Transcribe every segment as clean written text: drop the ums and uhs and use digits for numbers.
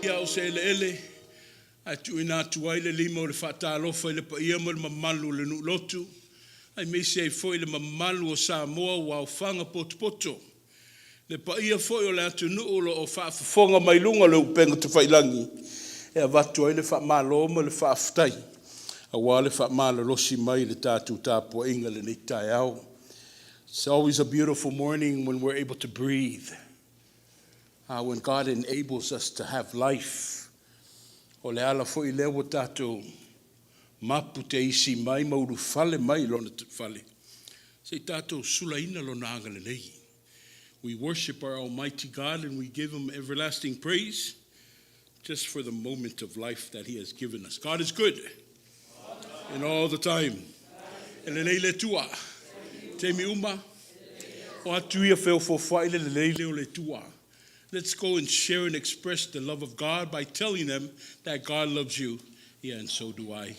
Ia o se ele atu ina atu ai le lima o le whaatalofa i le paia mo le mamalu le nulotu. Ai meisi ai foi le mamalu o Samoa wa o whanga poto. Le paia foi o le atu nuulo o whaafafonga mai lunga le upenga tu whailangi. E a watu ai le whaamalo mo le whaafutai. A wā le whaamalo losi mai le tātu tāpua inga le nitai au. It's always a beautiful morning when we're able to breathe. When God enables us to have life. O le ala foi lewa tātou mapu te isi mai mauru fale mai lona te fale. Se tātou sulaina lona anga le nei. We worship our Almighty God and we give Him everlasting praise just for the moment of life that He has given us. God is good and all the time. Ele le tua. Te mi uma. O atuia feo fo faile le o le tua. Let's go and share and express the love of God by telling them that God loves you. Yeah, and so do I.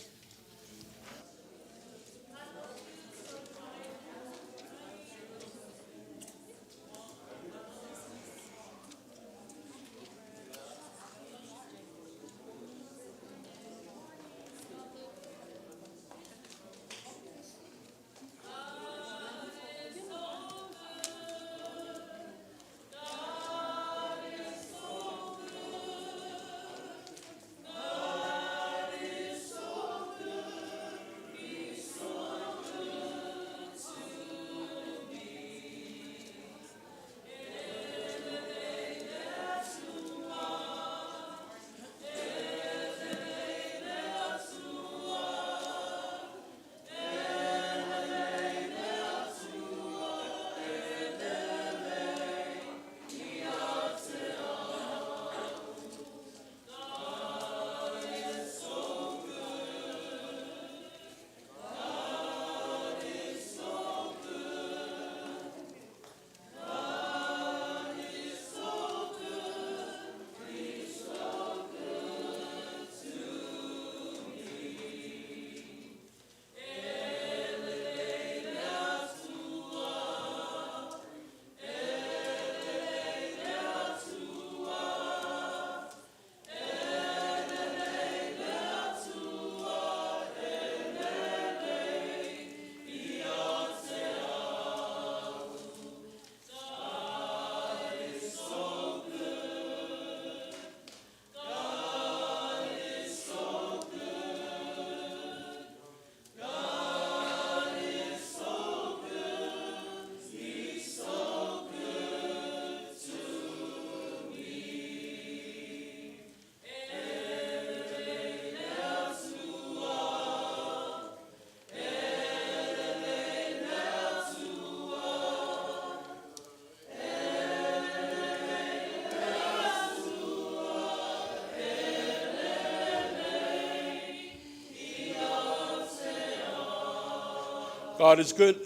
God is good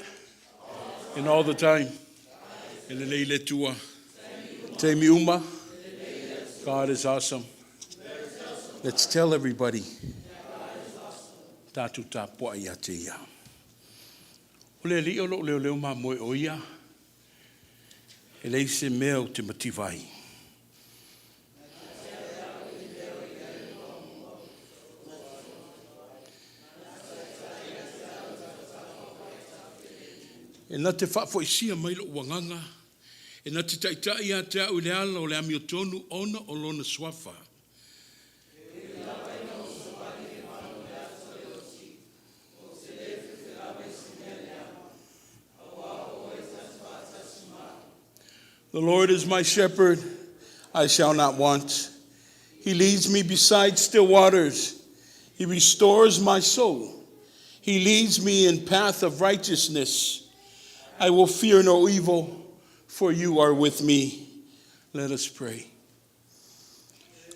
and all the time. Ele le tua. Te mi uma. God is awesome. Let's tell everybody. Tatu tapua ia te ia. Ole li o leo ma moe o ia. Ele se meo te mativai. E na te whaafoisia mai lo wanganga. E na te taitai a te au le ala o le amiotonu ona o lona swafa. The Lord is my shepherd, I shall not want. He leads me beside still waters. He restores my soul. He leads me in path of righteousness. I will fear no evil, for you are with me. Let us pray.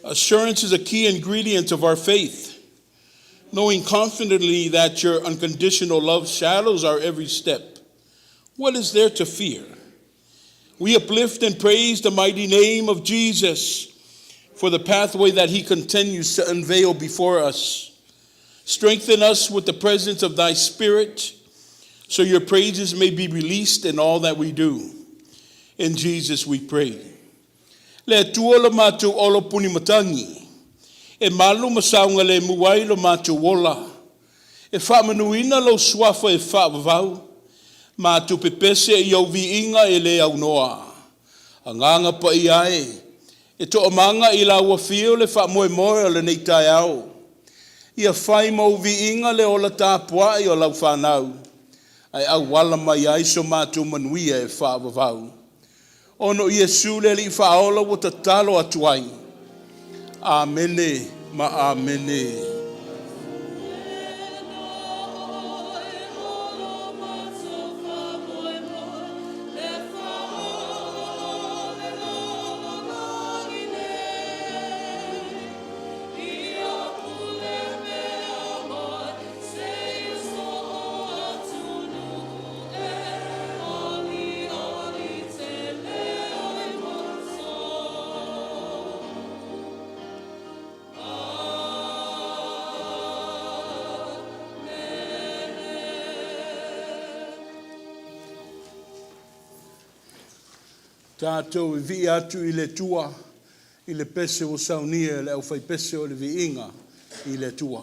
Assurance is a key ingredient of our faith. Knowing confidently that your unconditional love shadows our every step. What is there to fear? We uplift and praise the mighty name of Jesus for the pathway that He continues to unveil before us. Strengthen us with the presence of Thy Spirit, so your praises may be released in all that we do. In Jesus we pray. Le tua le mātou olo puni matangi. E malu masaunga le muai lo mātou wola. E whaamanuina lo swafa e whaavavau. Mātou pepese e iau vi inga e le au noa. A nganga pa i ae. E to amanga i la ua fio le whaamoe moe o le neitai au. Ia whai mau vi inga le ola tāpua i o lau whanau. Ai au wala mai ai so mātou manuia e whaavavau. Ono Iesu le li whaola wa tatalo atuai. Amene ma amene. Tātou I vi atu I le tua, I le pese o saunia, le au fai pese o le vi inga I le tua.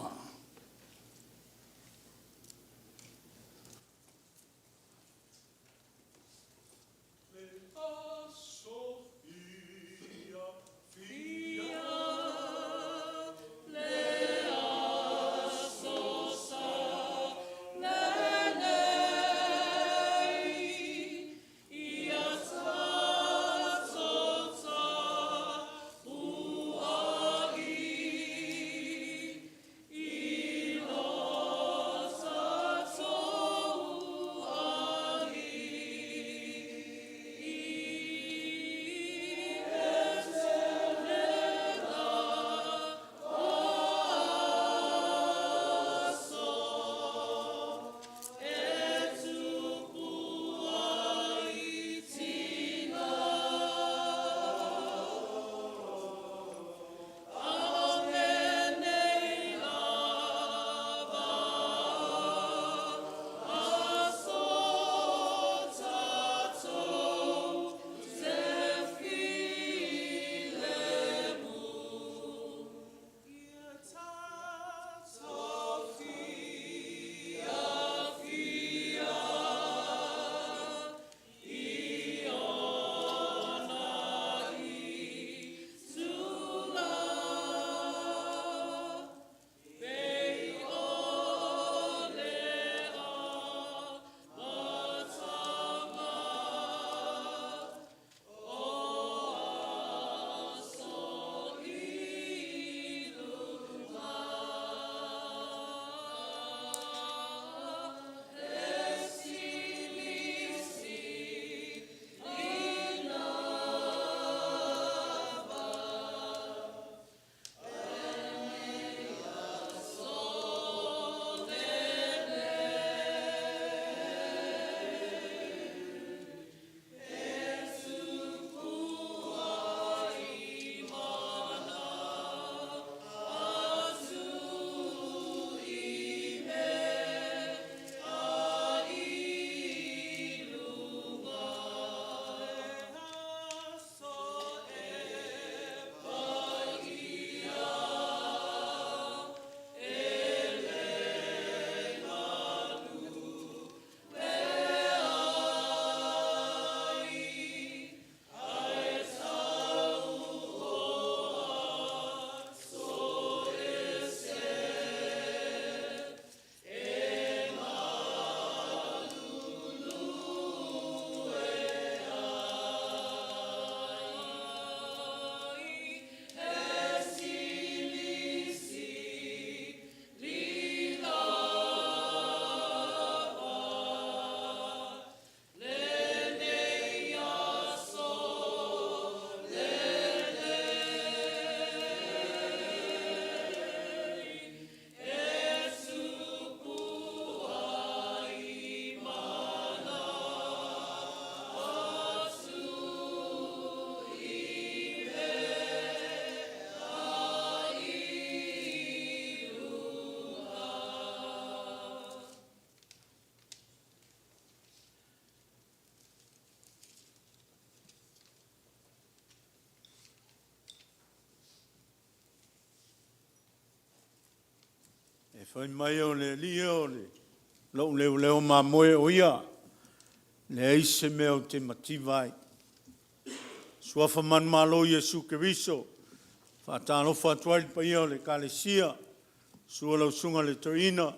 whai mai o le lia o le lau leo ma moe o ia. Le eise mea o te mativai. Suafa man malo Yesu Keriso. Whaatalofa atuai pa ia o le kalesia. Sua lau sunga le toina.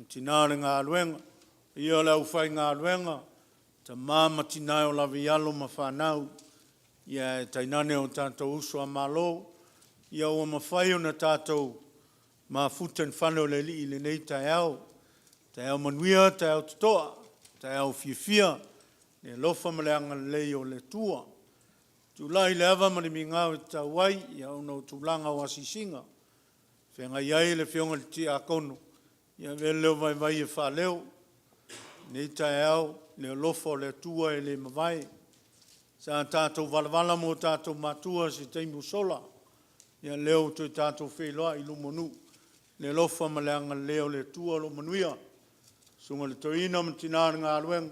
Tinare ngā aluenga. Ia lau whai ngā aluenga. Ta māma tinai o lawe alo ma whanau. Ia e tainane o tātou uso a malo. Ia o ma whai o na tātou ma futan whanau le li le nei tai au. Tai au manuia, tai au tutoa. Tai au fia. Ne lofa ma le anga lei o le tua. Tulai le awa ma le mingau e tau wai. Ia unau tulanga o asisinga. Whenga iai le whionga le tia akono. Ia veleo vai vai e whaleo. Nei tai au, le lofa o le tua e le mawai. Sa tātou walavala mo tātou matua se teimu sola. Ia leo tu tātou wheloa i lumonu. Le lofa ma le anga leo le tua lo manuia. Sunga le toina ma tinara ngā alueng.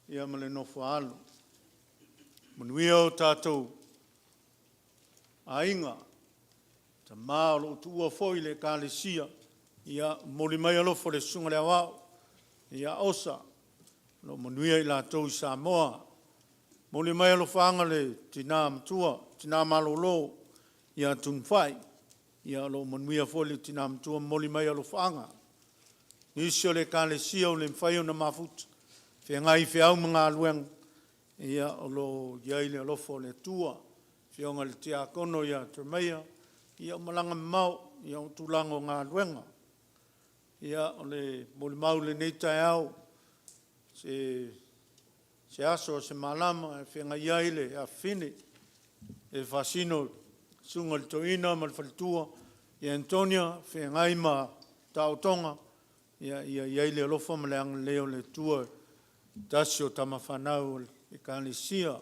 Ia ma le nofa alu. Manuia o tātou ainga. Ta maa lo tua foi le kālesia. Ia mori mai alofa le sunga le awao. Ia osa. Lo manuia i lātou i Samoa. Mori mai alofa anga le tina matua. Tina malolo. Ia tunwhai. Ia lo manuia foi le tina matua. Mori mai alofa anga. Nisi o le kālesia o le mwhai o na mafuta. Whengai whiau mga alueng. Ia o lo iai le alofa o le tua. Whionga le tia kono ia termeia. Ia o malanga mau. Ia o tulango ngā aluenga. Ia o le molimau le nei tai au. Se aso se malama. E whenga iai le a fine. E fasino sunga le toina ma le whalitua. Ia Antonia whengai ma tautonga. Ia iai le alofa ma le anga leo le tua. Tasio tama whanau e kālesia.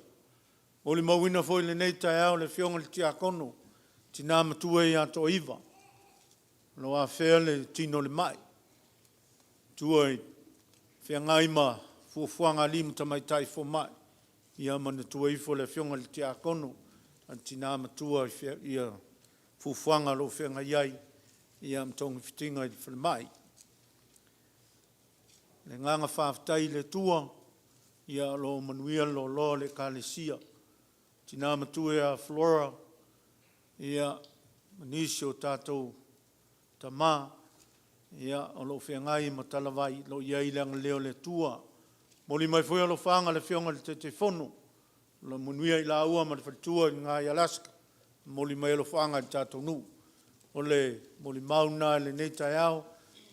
Oli mawina foi le nei tai au le whionga le tia kono. Tina matua i ato iwa. Lo a whea le tino le mai. Tua i whengai ma fuafuanga limu tamai tai fo mai. Ia mana tua ifo le whionga le tia kono. Tina matua i fuafuanga lo whenga iai. Ia mtonga fitinga i le mai. Le nganga whaafitai le tua, ia lo manuia lo le kālesia. Tina matua ia Flora, ia manisi o tātou tamā, ia o lo whengai ma talawai, lo iai leanga leo le tua. Moli mai fwea lo whanga le whionga le te whono, lo manuia i la ua ma le whatua i ngā i Alaska, moli mai lo whanga i tātou nu. O le moli mauna le nei tai au,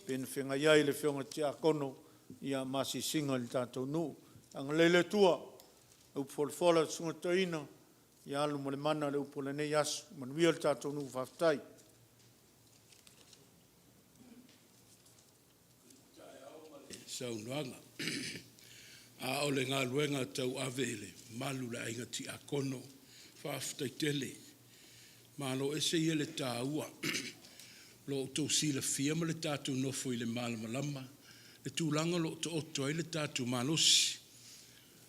pēna whengai ai le whionga tia kono, ia masi singa li tātou nu. Anga lele tua, upofola sunga toina, ia alu mo le mana le upola nei asu, manuia li tātou nu whaftai. Saunuanga. A ole ngā luenga tau avele, malu la inga ti akono, whaftai tele. Malo ese ia le tāua. Lo tau sila fiama le tātou nofo i le malamalama. Le tūlanga lo to oto ai le tātou malosi.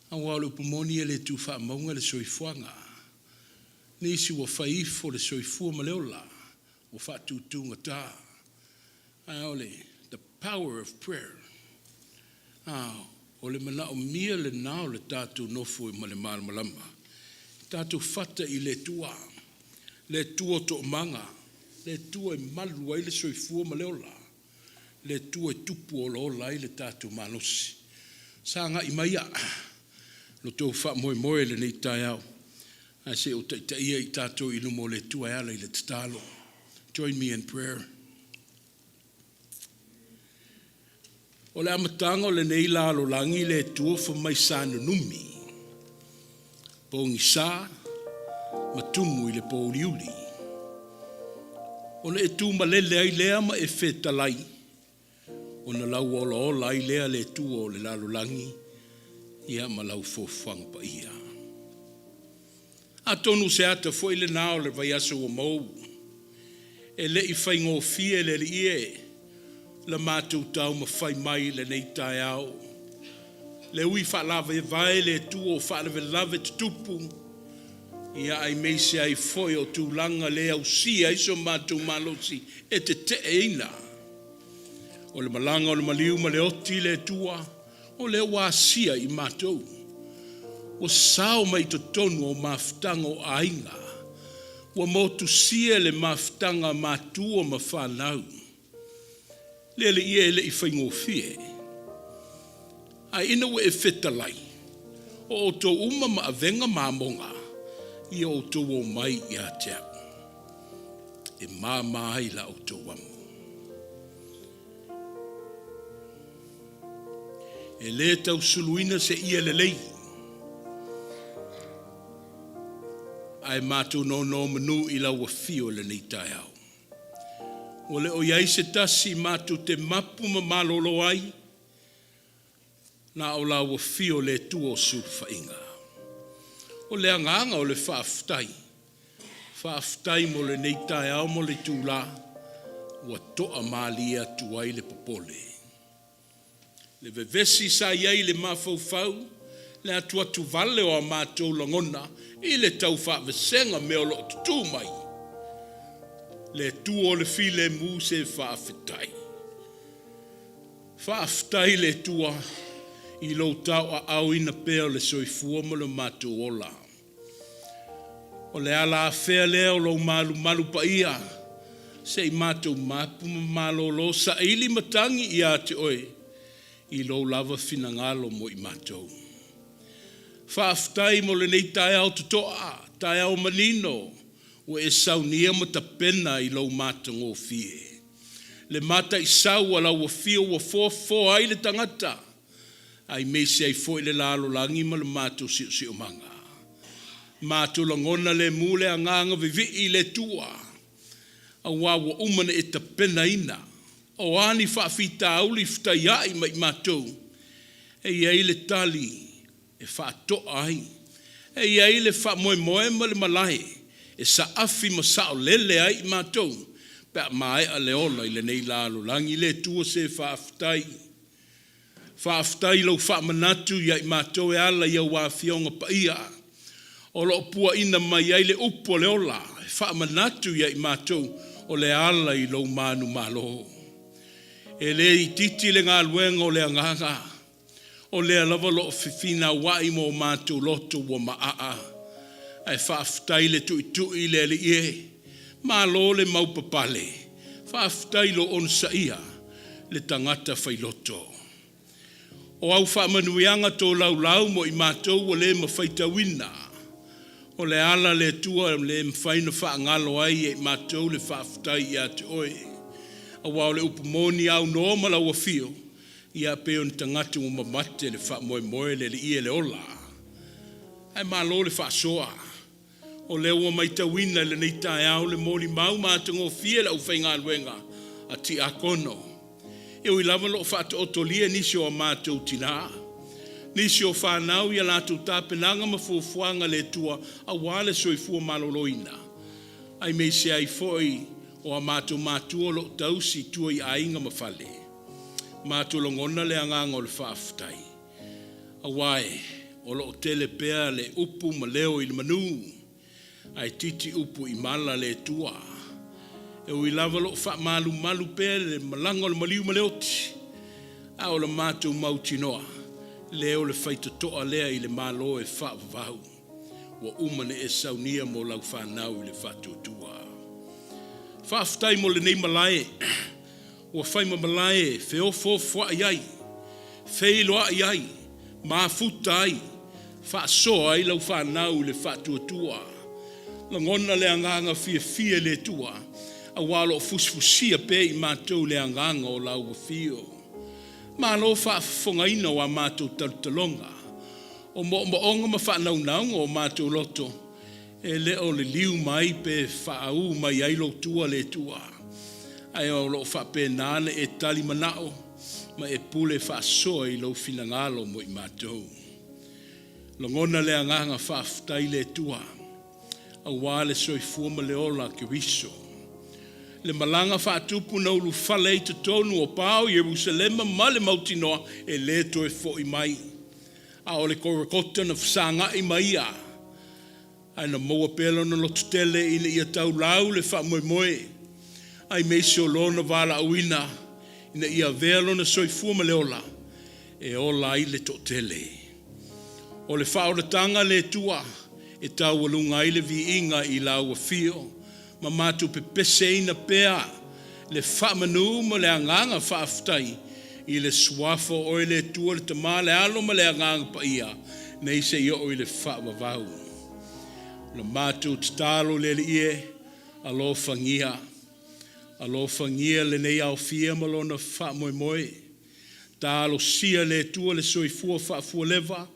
Awa le upumoni e le tū wha maunga le soifuanga. Nisi wa whaifo le soifua maleola. Wa wha tūtūnga tā. Aole, the power of prayer. O le mana o mia le nao le tātou nofu i male malamalama. Tātou whata i le tua. Le tua to manga. Le tua i malu ai le soifua maleola. Le tua tupu o lo lai le tātou malosi. Sanga i maia, lo tō wha moe le nei tai au. A se o ia i tātou i lumo le tua ala i le tatalo. Join me in prayer. O le amatanga o le nei la lo langi le tua wha mai sāna numi. Pōngi sā, matumu i le pōliuli. O le e tū malele ai lea ma e whetalai. O na lau o lai lea le tua o le lalolangi, ia ma lau fōwhang pa ia. A tonu se ata fo le nao le vai aso o mau. E le I whai ngō fie le li e, le mātou tau ma whai mai le nei tai au. Le ui whalawe e vai le tua o whalawe lawe te tupu. Ia ai meise ai foi o tūlanga le au si ai so mātou malosi e te ina. O le malanga o le maliu ma le oti le tua, o le wasia I mātou. O sao mai to tonu o mafutanga o ainga. O motu sia le mafutanga mātua ma whanau. Le ie le I whaingofie. A ina we e whetalai. O to uma ma avenga mamonga. I o to o mai I a te au. E mai la o to wamu. E le tau suluina se ia le lei. Ai mātou no manu I la wafio le nei tai au. O le o iai se tasi mātou te mapu ma malolo ai. Na o la wafio le tua o surfa inga. O le anganga o le whaaftai. Whaaftai mo le nei tai au mo le tūla. Wa toa malia tuai le popole. Le vevesi sa iai le mafaufau. Le atua tu vale o a mātou langona. I le tau whaavesenga me o lo tutu mai. Le tu o le file mu se whaafetai. Whaafetai le tua. I lo tau a au ina peo le soifua mo le mātou ola. O le ala whea leo lo malu pa ia. Se I mātou mapu malolo sa ili matangi I a te oe. I lo lava finangalo mo I mātou. Whaaftai mo le nei tai au tutoa, tai au manino. O e saunia mo ta pena I lo mātou ngō fie. Le mata I sau ala ua fio ua fō ai le tangata. Ai meise ai fo le lalo langi ma le mātou si o manga. Mātou langona le mule anganga vivi I le tua. A wawa umana e ta pena ina. O ani whaafita auli ftai ai mai mātou. E iei le tali, e whaatoa ai. E iei le wha moe ma le malahe. E sa afi ma sao lele ai mātou. Pea mai a le ola I le nei lalo langi le tua se whaaftai. Whaaftai lau wha manatu iai mātou e ala ia wāwhionga pa ia. O lo pua ina mai ai le upo le ola. Wha manatu iai mātou o le ala I lau manu malo. E le I titi le ngā luenga o le anganga. O le alava lo fifina wai mo mātou loto wa maua'a. Ai whaaftai le tui le ie. Malo le maupapale. Whaaftai lo onsa ia. Le tangata whailoto. O au whaamanuianga tō lau mo I mātou o le mawhaita wina. O le ala le tua le mwhaina whaangalo ai e mātou le whaaftai I a te oe. A wao le upamoni au no mala ua fio. Ia peo ni tangata o mamate le wha moe le ie le ola. Ai malo le wha soa. O le ua maita wina le nei tae au le moli mau mātango fie la uwhainga luenga. A ti akono. E ui lava lo wha to otolia nisi o mātou tina. Nisi o whanau ia lātou tāpenanga ma fuafuanga le tua a wale soifua maloloina. Ai mei se ai foi o a mātou lo tausi tua I ainga mawhale. Mātou longona le anganga o le whaaftai. A wae o lo tele pea le upu ma leo I le manu. Ai titi upu I mala le tua. E ui lava lo wha malu pea le malanga o le maliu ma leoti. A o le mātou mautinoa. Leo le whaita toa lea I le malo e wha vavau. Wa umane e saunia mo lau whanau I le whatutua. Whaaftai mo le nei malae. Wa whaima malae feo fōfua iai. Wheiloa iai. Mafuta ai. Whaasoa ai lau whanau le whatutua. Langona le anganga fia le tua. A walo fusfusia pe I mātou le anganga o lau fio. Malo whaafonga ina wa mātou talonga. O moonga ma whanau o mātou loto. E leo le liu mai pe whaau mai ailo tua le tua. Ai o lo whape nane e tali manao. Ma e pule whaasoa I lo finangalo mo I mātou. Langona le anganga whaaftai le tua. A wale soifua ma le ola ke wiso. Le malanga whaatupu na ulu whale I te tonu o pāo Jerusalema ma le mautinoa e le toe fo I mai. A o le korakota na whasanga I mai a. Ai na moa pelo na lotu tele ina ia tau lau le wha moe. Ai meisi o lona wala awina ina ia velo na soifua ma le ola, e ola i le totele. O le whaoratanga le tua, e tau alunga i le vi inga i lau a fio, ma matu pepese ina pea, le whamanu ma le anganga whaaftai, i le swafo o le tua le tamale alo ma le anganga pa ia, nei se i o i le whaavavau. Na matu tatalo le ie, alo fangia le nei au fia malona wha moe moe, talo sia le tua le soifua whaafua leva,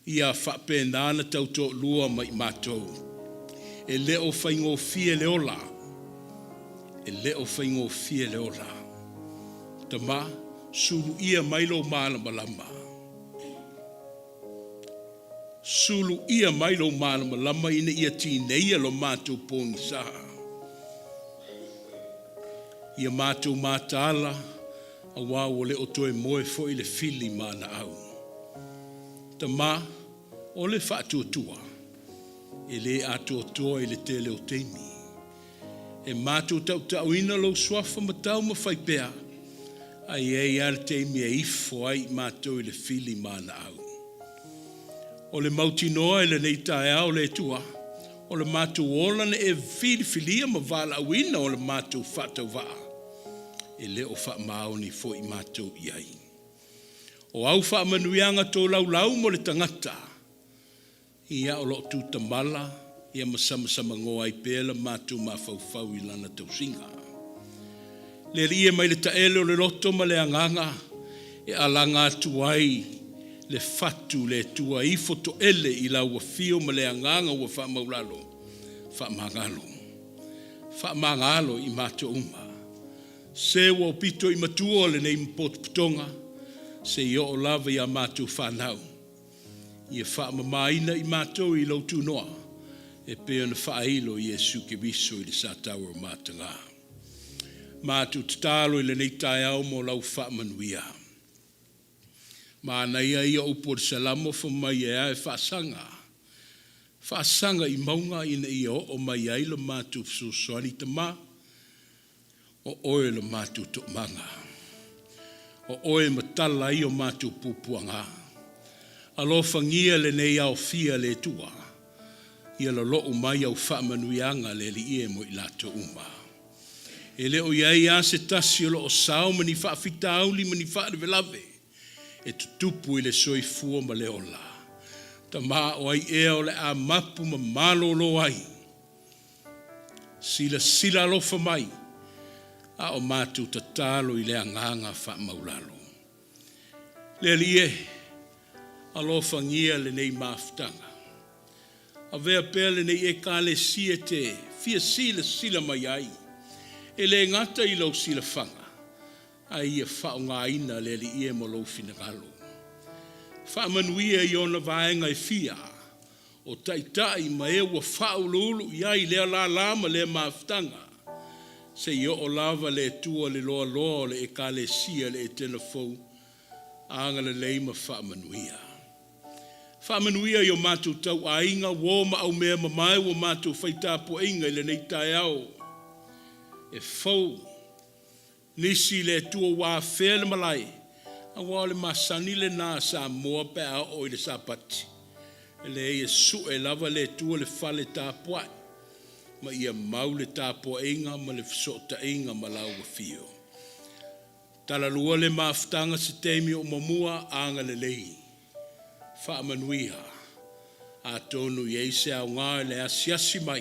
ia wha pendana tauto lua mai matou. E leo whaingo fia le ola, tama, sulu ia mailo malama lama. Sulu ia mailo malama lama ina ia tineia lo matou pongi saha. Ia matou matala, a wao le otoe moe fo i le fili mana au. Tama, o le whaatuatua, e le atoatoa i le tele o teimi. E matou tau ina lo swafa matau ma whaipea, ai e ar teimi e ifo ai matou i le fili mana au. O le mautinoa i le neitae au le tua, o le matou ola ne e filia ma vala awina o le matou whatau waa. E leo wha maoni fo i matou iai. O au wha manuianga tō lau mo le tangata. Ia o lo tu tamala, ia masama ngoa i pēla matou mawhau i lana tausinga. Le ria mai le taele o le loto ma le anganga, e alanga atu ai le fatu le tua i foto ele i lau a fio ma le anganga ua wha maulalo. Wha mangalo i matou uma. Se wa pito i matua le nei mpot putonga, se i o lava i a mātou whanau. I a wha mamaina i mātou i lautu noa, e pēo na whaeilo i Jesu ke viso i le sātaua o mātanga. Mātou tatalo i le nei tae au mo lau wha manuia. Māna ia i a upo le salamo wha mai e ae whaasanga. Whaasanga i maunga ina i o mai ailo mātou fsusoani tama, o oe le mātou tuk manga. O oe matala i o mātou pupuanga. Alo whangia le nei au fia le tua. Ia la loo mai au whamanuianga le li ie mo i lato uma. E leo iai a se tasi o loo sao mani whaafita auli mani whaare velave. E tutupu i le soifua ma le ola. Ta maa o ai ea o le a mapu ma malo lo ai. Sila lofa mai. A o mātou tatalo i le anganga wha maulalo. Le lie, alo whangia le nei maftanga. A vea pēle nei e kāle sia te, fia sila mai ai. E le ngata i lau sila whanga. A ia whao ngā ina le li ie mo lau finagalo. Wha manuia i ona vaenga i fia. O taitai ma e ua whao lulu i ai lea la lama le maftanga. Se i o lava le tua le loa le e kāle sia le Etena Fou, anga le leima whaamanuia. Whaamanuia i o mātou tau a inga, wō ma au mea mamai o mātou whaitapo inga i le nei tae au. E fau, nisi le tua wā whele malai, a wā le masani le nā Samoa pe a o i le sapati. E le e su e lava le tua le whale tāpuai. Ma ia maule tāpo inga ma le fisota inga ma lau wa fio. Tala lua le maftanga se teimi o mamua anga le lei. Wha manuiha. A tonu i eise au ngā le asiasi mai.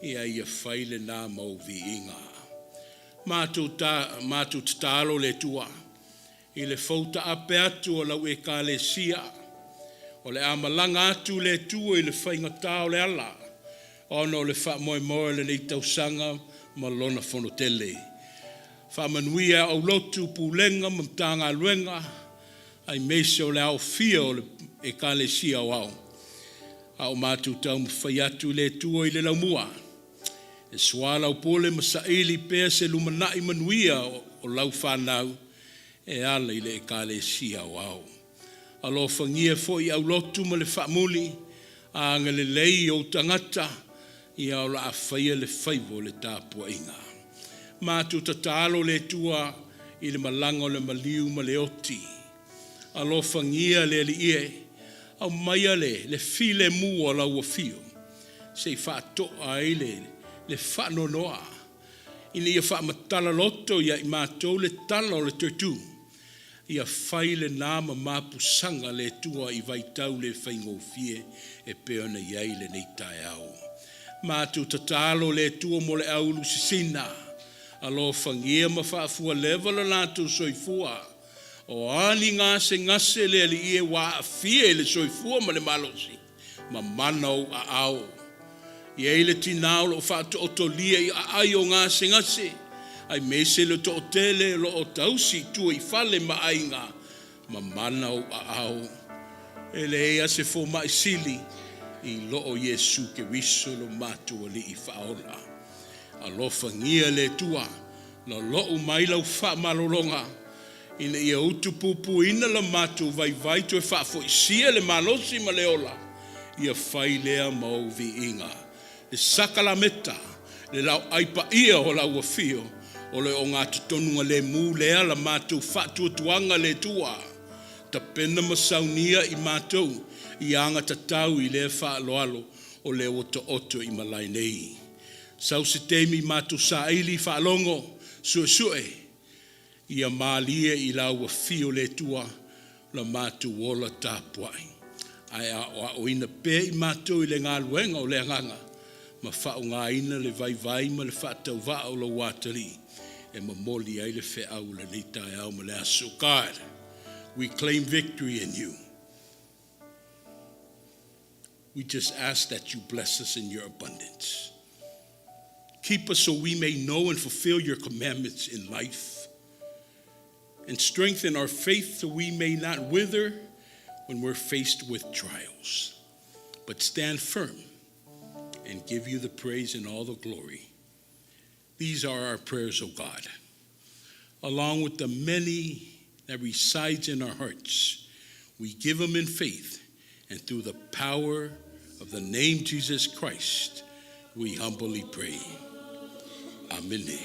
Ia ia whaile nā mau vi inga. Mātou tatalo le tua. I le fauta ape atu o lau e ka le sia. O le amalanga atu le tua i le whainga tau le ala. Ono le wha moe le nei tausanga ma lona whanotele. Wha manuia au lotu pūlenga ma mtanga luenga, ai meise o le au fia o le e ka le sia o au. Au mātou tau mwhai atu le tua i le laumua. E swala o pole ma saili pēr se lumanai manuia o lau whanau, e ala i le e ka le sia o au. Alo whangia fo i au lotu ma le whamuli, a anga le lei o tangata, ia o la a whaia le whaivo le tāpua inga. Mātou tatalo le tua i le malanga o le maliu ma le oti. Alofa ngia le li ie, au maia le file mua la ua fio. Se whāto ai le whanonoa. Ina ia whamatala loto ia i mātou le tala o le tuitu. Ia whai le nāma māpusanga le tua i vaitau le whaingofie e peona iai le nei tae au. Mātou tatalo le tua mo le aulu sisina. Alo whangia ma whaafua level lātou soifua. O ani ngase le ali ie wā a fie le soifua ma le malosi. Ma manau a au. Iei le tinao lo whaato o tolia i a ai o ngase. Ai mese le to tele lo o tausi tua i fale ma ainga. Ma manau a au. Ele ea se fo mai sili. I lo o Yesu ke wiso lo matua li i whaola. Alofa ngia le tua. Na lo o mai lau wha malolonga. Ina ia utupupu ina la matu vai tu e whaafo i sia le malosi ma le ola. Ia whai lea mau vi inga. Le sakalameta. Le lau aipa ia o lau afio. O le o ngā tutonunga le mū lea la matu whaatua tuanga le tua. Ta pena masaunia i mātou. I anga tatau i le whaaloalo o le oto i malai nei. Sau se teimi mātou sa eili whaalongo. Sue. Ia mālia i lau a fio le tua la mātou wola tāpuai. Ai a o ina pē i mātou i le ngā luenga o le anganga. Ma whao ngā ina le vai ma le whaatau wā o lo wātari. E ma moli ai le whe au le leitai au ma le aso. God, we claim victory in you. We just ask that you bless us in your abundance. Keep us so we may know and fulfill your commandments in life. And strengthen our faith so we may not wither when we're faced with trials, but stand firm and give you the praise and all the glory. These are our prayers, O God, along with the many that resides in our hearts. We give them in faith, and through the power of the name Jesus Christ, we humbly pray. Amen.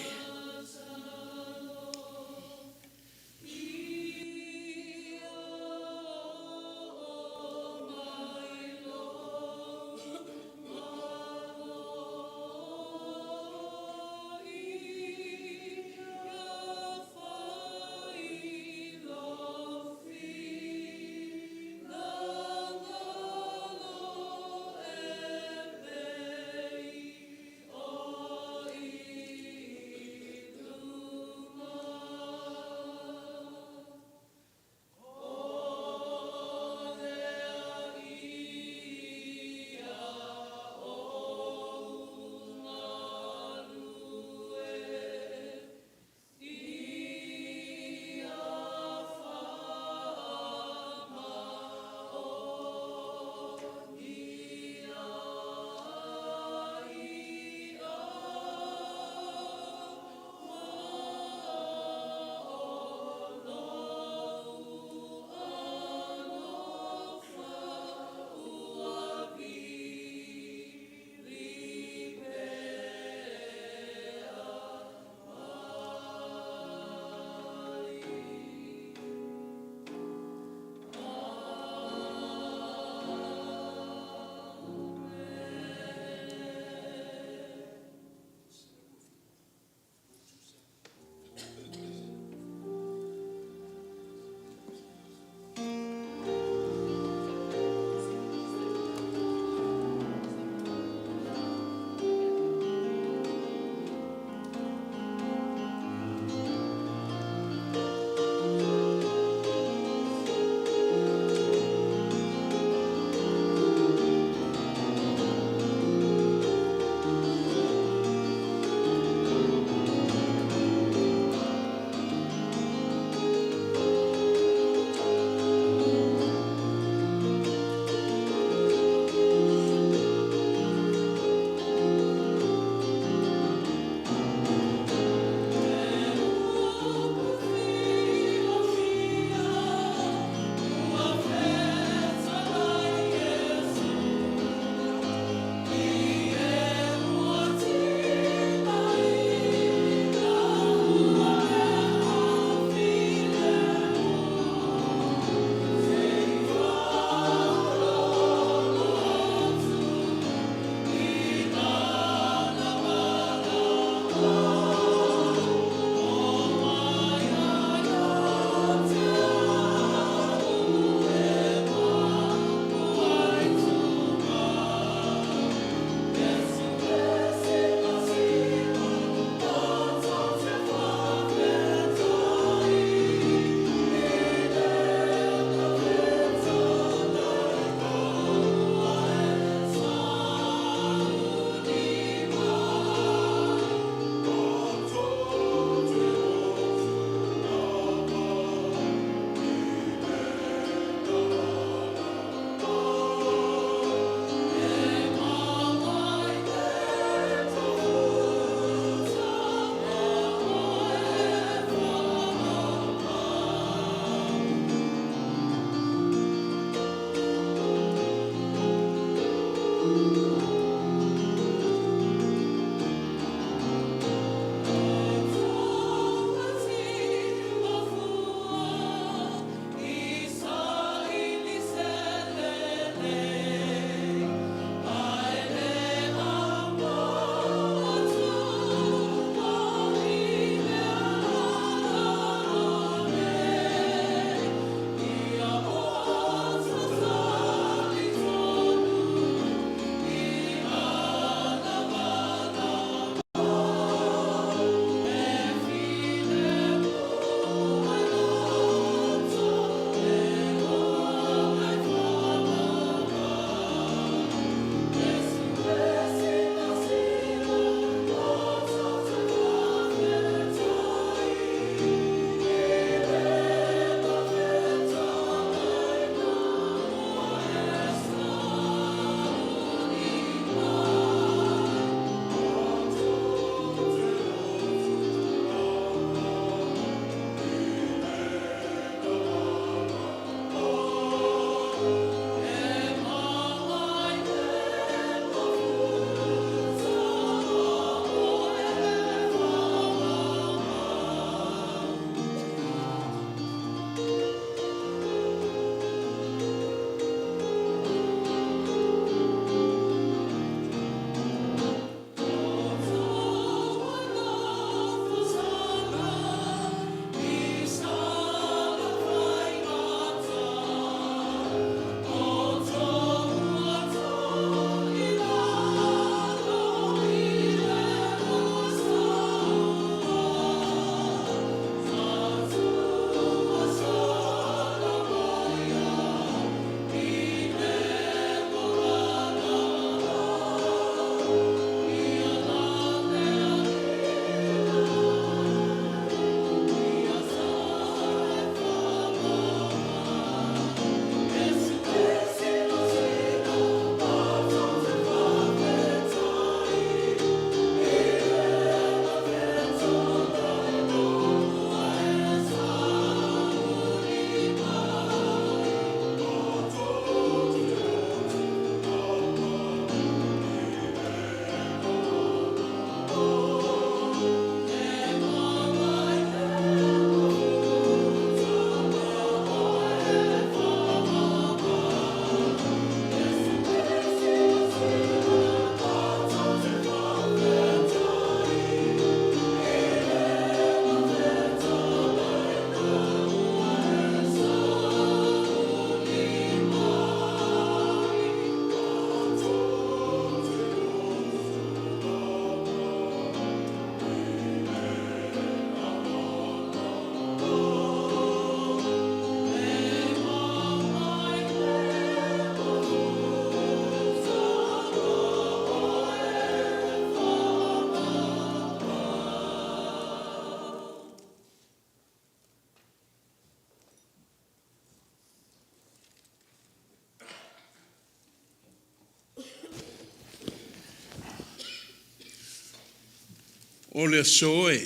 O le soe,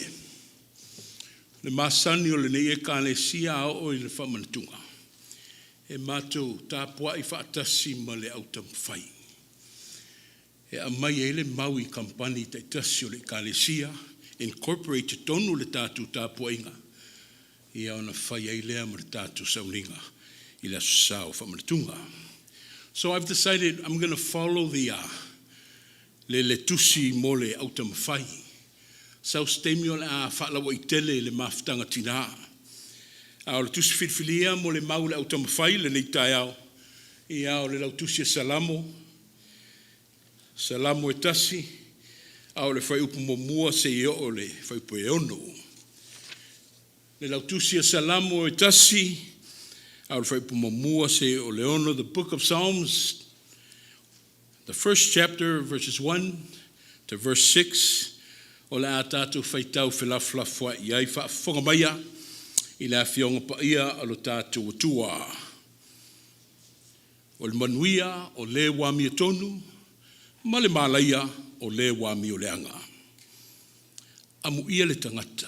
le masani o le ne ekalesia o i le whamanatunga. E mātou tāpua i whaatasi ma le autam whai. E a mai e le mau I kampani te tasi o le ekalesia, incorporate tonu le tātou tāpua inga. Ia ona whai ei lea ma le tātou sauninga I le asasao whamanatunga. So I've decided I'm going to follow the le tusi mo le autam whai. Sau stemio le a whaalawa I tele le mafutanga tina. A o le tusi whitwhilia mo le mau le autam whai le nei tai au. Ia o le lau tusi e salamo. Salamo e tasi. A o le whai upu mo mua se I o le whai upu e ono. Le lau tusi e salamo e tasi. A o le whai upu mo mua se o le ono. The book of Psalms, the first chapter, verses 1 to verse 6. O le a tātou whaitau whilaflafua I ai whaafonga maia I le awhionga pa ia alo tātou atua. O le manuia o le wami tonu, ma le malaia o le wami o le anga. Amu ia le tangata.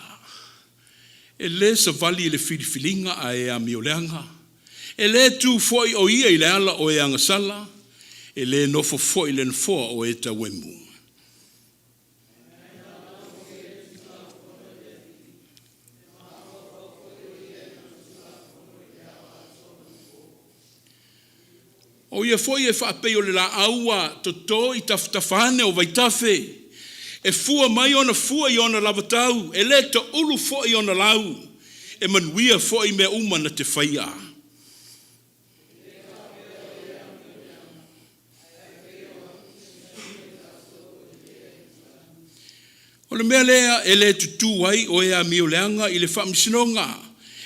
E le savali I le whiriwhilinga a e ami o le anga. E le tū foi o ia I le ala o e anga sala. E le nofo foi le nfoa o e tawemu. O ia foi e whaapei o le la aua toto I tafutafane o vaitafe. E fua mai ona fua I ona lavatau. E le ta ulu fo I ona lau. E manuia fo I mea uma na te whaia. O le mea lea e le tutu ai o ea mi o leanga I le whaamisinonga.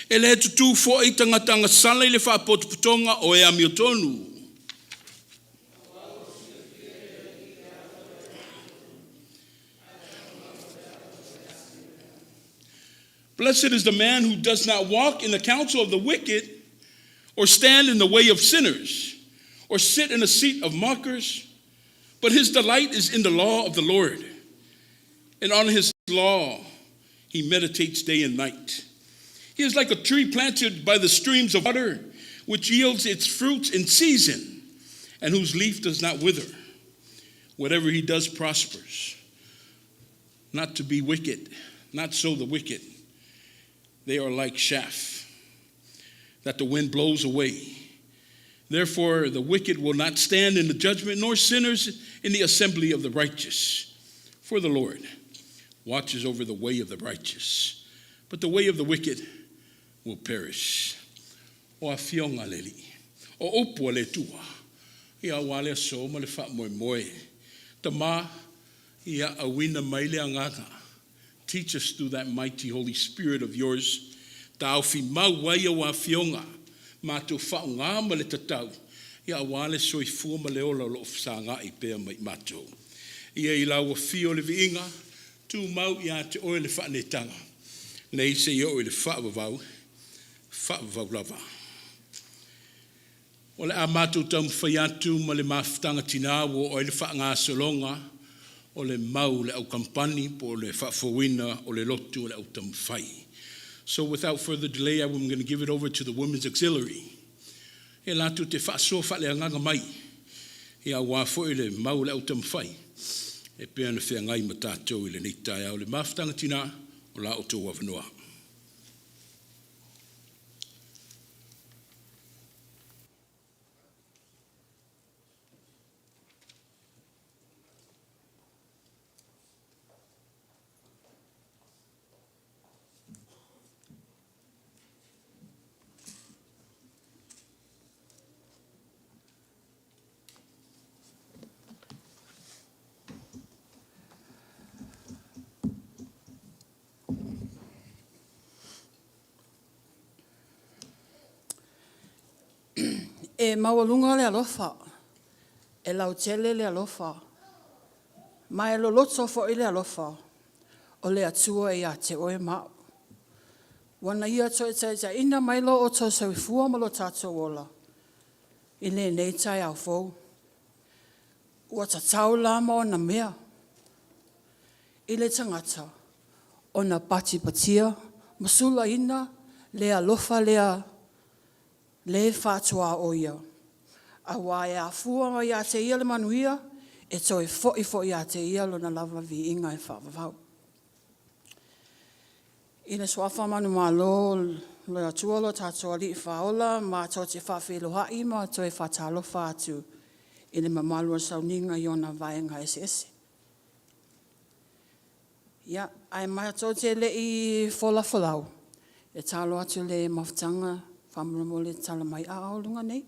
E le tutu fo I tangatanga sala I le whaapotuputonga o ea mi o tonu. Blessed is the man who does not walk in the counsel of the wicked, or stand in the way of sinners, or sit in a seat of mockers, but his delight is in the law of the Lord. And on his law he meditates day and night. He is like a tree planted by the streams of water, which yields its fruits in season, and whose leaf does not wither. Whatever he does prospers. Not to be wicked, not so the wicked. They are like chaff that the wind blows away. Therefore, the wicked will not stand in the judgment, nor sinners in the assembly of the righteous. For the Lord watches over the way of the righteous, but the way of the wicked will perish. O afionga leli, o opu le tua, ia wale so ma le fa moe moe. Tama ia awina maile anganga. Teach us through that mighty Holy Spirit of yours. Taufi maua'a wa fionga. Mātou whaunga ma le tatau. Ia wale soi fua ma le ola lo fsanga I pēr mai mātou. Ia I lau fio le viinga. Tu mau ia te oe le whaanetanga. Nei se ia oe le whaavavau. Whaavavau lava. O le a mātou tam whaiatu ma le mawhtanga tina wo oe le whaanga solonga. O le mau le au kampani po le whaafowina o le lotu o le au tamwhai. So without further delay, I'm going to give it over to the Women's Auxiliary. E latu te whaasoa whaaleanganga mai. E a wafo I le mau le au tamwhai. E pēr na whengai ma tātou I le neitai au le mawhtanga tina o la o tō wawanoa. E maualunga le alofa, e lautele le alofa, ma e lolotso fo I le alofa, o le atua I a te oe mau. Wana ia to e taita ina mailo o to sa fua malo tato wola, I le nei tai au fou. Ua ta tau lama o na mea, I le tangata, ona pati patia, masula ina, lea lofa lea, le whātua o ia. A wae a fuanga ia te ia le manuia, e toi fo ia te ia lona lava vi inga e whawawau. Ina swafa manu malo, loa tuolo tātua li whaola, ma tau te whawhelo hai, ma toi whatalofa atu, ina mamalua sauninga i ona vaenga ese. Ia, ai mai tau te le i folau, e talo atu le mawhtanga, whamuramo le tala mai a aolunga nei.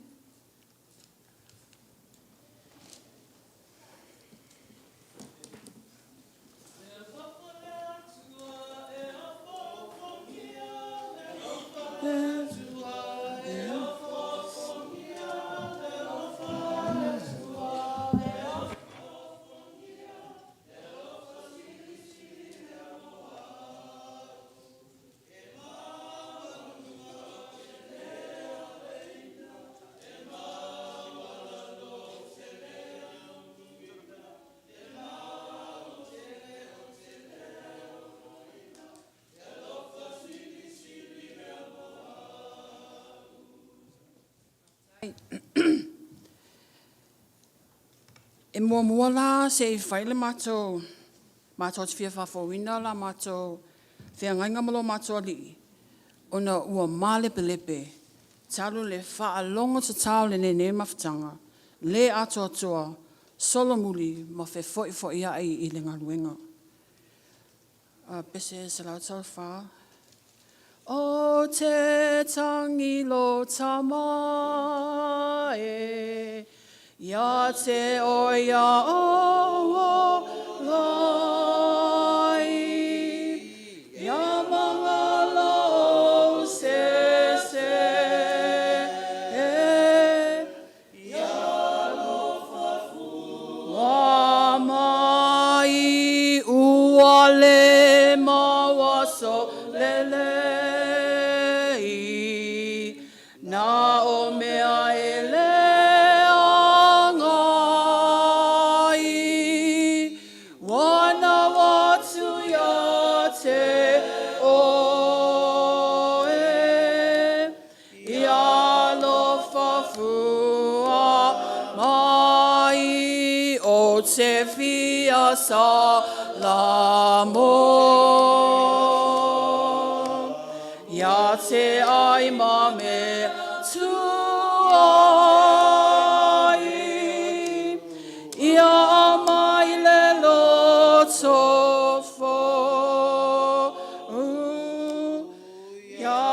E mua la se i whaile mātou te whia whawhawina la mātou whia ngainga malo mātou li. Ona ua Malepeai, talu le whaalongo ta tau le nene mawhtanga, le atoa, solomuli ma whe foi ai i le ngaruenga. Pese se lau tau wha. O te tangilo tamae, ia te oia o lai, ia mangalo se, ia lofa fua mai ua le mawaso lele, na o mea ele. Se fia salamo, ia te ai mame tuai, ia mai le loto fo, ia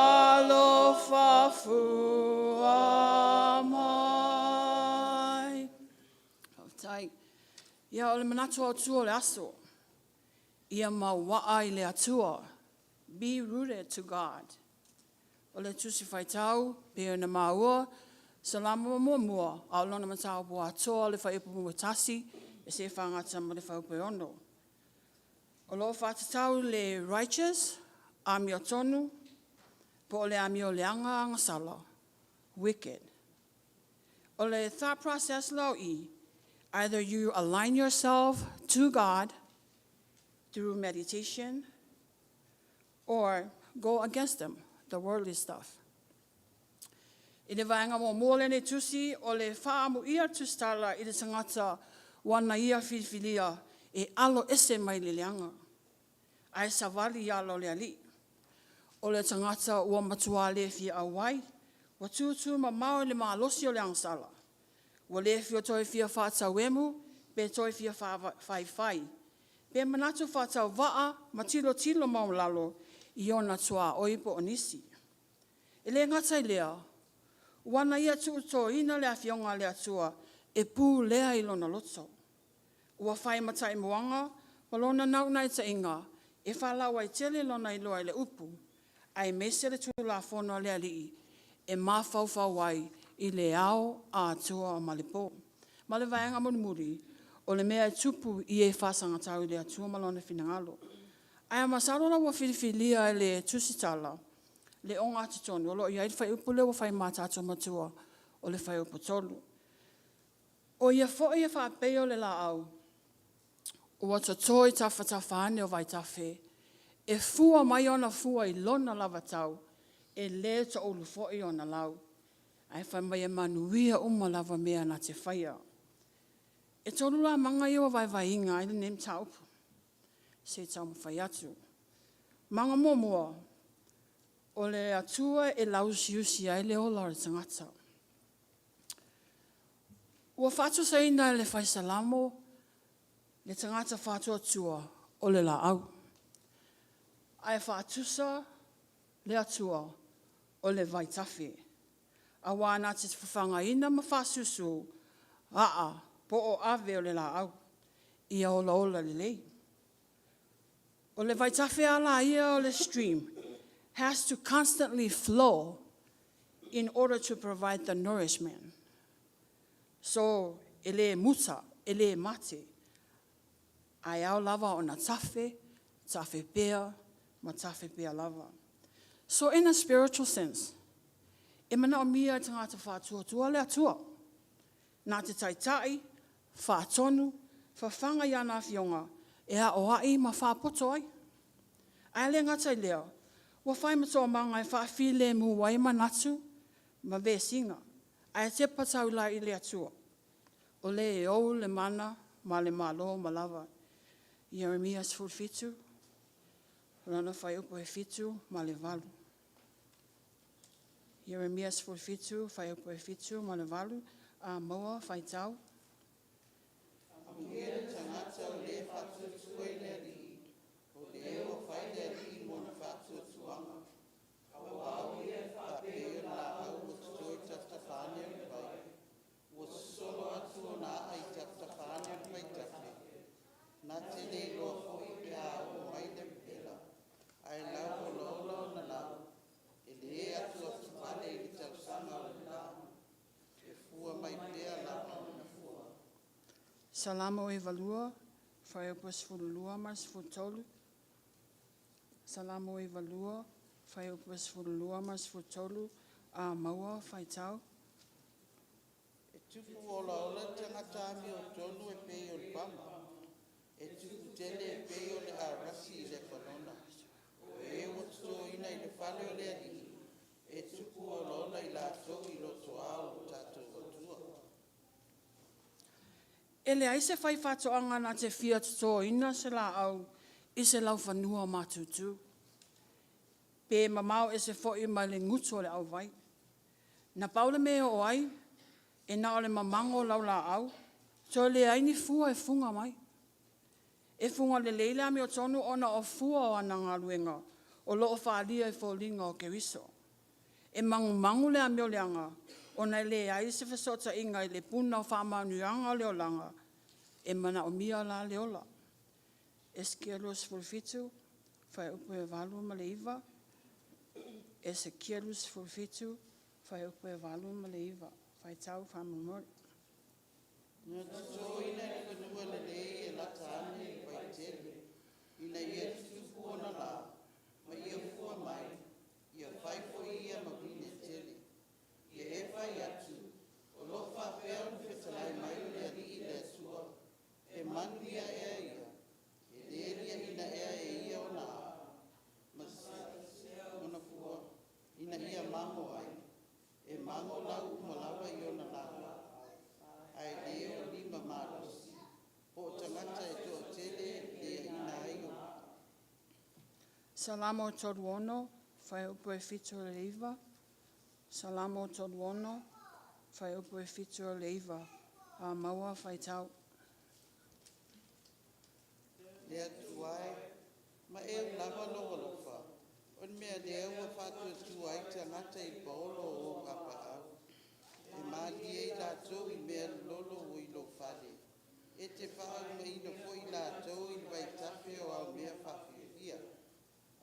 lo fafua mai. Ia o le manatu Atua le aso. Ia maua'a I le Atua. Be rooted to God. O le tusi whaitau, pe o na maua, salama mua, au lona matau po atoa le whaipu mua tasi, e se whangata ma le whaupeono. O lo whatatau le righteous, ami o tonu, po o le ami o le anga sala, wicked. O le thought process lau I, either you align yourself to God through meditation or go against them, the worldly stuff. I le vaenga mo mōle ne tusi o le whaamu ia tustala I le tangata wana ia whiwhilia e alo ese mai le leanga. Ai savali alo le ali. O le tangata ua matua le fia awai, wa tutu ma mau le maalosi o le angsala. Wa le fio toi fia whātau emu, pe toi fia whai. Pe manatu whātau waa, ma tilo mau lalo, I ona tua oipo onisi. E le ngatai lea, wana ia tuuto ina lea fionga lea tua, e pū lea I lona loto. Ua whai matai moanga, walona naunai ta inga, e whalawa I tele lona I loa I le upu, ai mese le tūla whono lea lii, e mawhau wai, I le ao a Atua o Malepeai. Ma le vaenga muri, o le mea tupu I e whasanga tau I le Atua malona finangalo. Ai masarona wa whiwhilia I le tusitala, le onga atitonu, o lo I aid whai upu le wa whai mātātua matua o le whai upu tolu. O ia fo ia whapeo le la au, o wata toi tawhane o vai tawhe, E fua mai ona fua I lona lava tau, e le ta olu fo'i ona lau. Ai whai mai e manuia uma lava mea na te whaia. E tolu la manga iwa vai inga, ile nem taupu. Se tau mawhai atu. Manga mua, o le atua e lausi usi ai le ola le tangata. Ua whatu sa ina le whai salamo, le tangata whatu atua o le la au. Ai whatusa le atua o le vai tafi. A wana te whanga ina ma whasusu, po o ave o le la au. Ia ola le lei. O le vai tafi ala ia o le stream has to constantly flow in order to provide the nourishment. So, ele muta, ele mate. Ai au lava o na tafe pea, ma tafe pea lava. So, in a spiritual sense, e mana o mia tangata whātua le atua. Nā te taitai, whātonu, whawhanga ia nā whionga, e a o ai ma whāpoto ai. Ai le ngatai leo, wa whai matoa manga e whaafile mu wai manatu, ma ve singa. Ai te patau la I le atua. O le e ou le mana, ma le malo, ma lava. Jeremias fulfitu, lana whai upo e fitu, ma le valu. Jeremias fulfitu, whai upo e fitu, ma le valu, a moa whai tau. Amuia tangata o le whatu tuai le ri, o le o whai le ri mo na whatu tuanga. Awau ia whapeo na au o tutoi tatawhane o vai. O solo atu na ai tatawhane o vai tafe. Na te le loa fui pia o mai le pela. Ai lau o lolo na lau. E le atu atu pale I tausanga o le lau. E fua mai pia lau na fua. Salamo e valua, whai upo sfululua ma sfutolu. Salamo e valua, whai upo sfululua ma sfutolu, a maua whai tau. E tupu ola ola tangata ami o tonu e pei o le pama. E tupu tele e pei o le arasi I le panona. O e watu ina I le fale o le ali. E tupu ola ola I la tau I loto ao tatou watua. E le aise whai whatoanga na te fia tuto ina se la au I se lau whanua matutu. Pe mamau e se fo I mai le ngutu o le au vai. Na paule mea o ai, e na ole mamango lau la au, so le aini fua e funga mai. E funga le leila mi o tonu ona o fua o ananga luenga, o loo whaalia e fōlinga o ke wiso. E mangu le amio leanga, ona le aise whasota inga I le puna o whaamanuanga o leolanga, e mana o mia la leola. E skelus fulfitu, whai upo e walu ma le iwa. E skelus fulfitu, whai upo e walu ma le iwa. Whai tau whamamori. Nga tuto ina I whanua le le e la tāne I vai tele. Ina ia tupu ona la, ma ia fua mai, ia whai fo ia ma wine tele. Ia e whai atu, o lo whapea un whetalai mai o le ari I le atua. E manuia ea ia, e leria ina ea e ia ona a. Ona fua, ina ia mamo ai. E mamo lau umalawa I ona lau. Ai leo lima marosi. Po tangata e to tele le ina ai o. Salamo toruono, whai upo e fitu o le iwa. Salamo toruono, whai upo e fitu o le iwa. A maua whai tau. Le atuai, ma e lava loa lofa. On mea le ua whatu atuai tangata I paolo o papa au. E maali e la tau I mea lolo o I lo fale. E te whao me ina fo I la tau I vai tafe o au mea whawhia.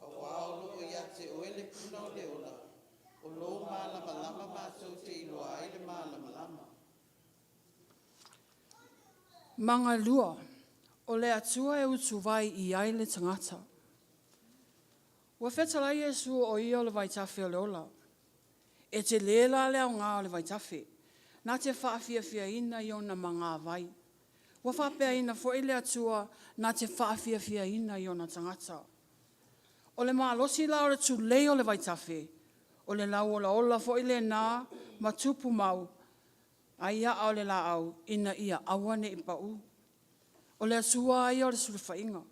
A wao lo ia te oele puna o le ola. O lo malama lama mātou te iloa ai le malama lama. Manga lua, o le atua e utu vai I ai le tangata. Ua whetalai e su o ia o le vai tafe o le ola. E te lela leo ngā o le vai tafe. Nā te whaafia ina I ona manga vai. Ua whapea ina fo I le atua, nā te whaafia ina I ona tangata. O le maalosi la o le tulei o le vaitafe. O le lau ola ola fo i le nā ma tupu mau. A ia au le la au ina ia awane i pau. O le atua ai o le sulufainga.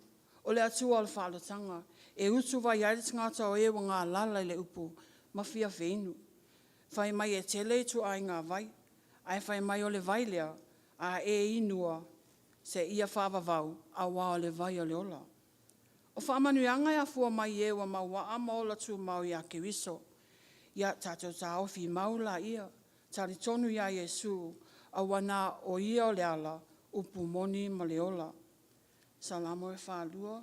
O le atua o le whaalotanga. E utu vai ai le ngata o e wa ngā lala i le upu. Ma fia feinu. Whai mai e tele tu ai ngā vai. Ai whai mai o le vai lea. A e inua. Se ia whaavavau. A wā o le vai o le ola. O whaamanuanga ia fua mai e wa maua'a maola tu mau ia ke wiso. Ia tātou tā ofi maula ia. Tari tonu ia Yesu. A wana o ia o le ala. Upu moni ma le ola. Salamo e whaalua.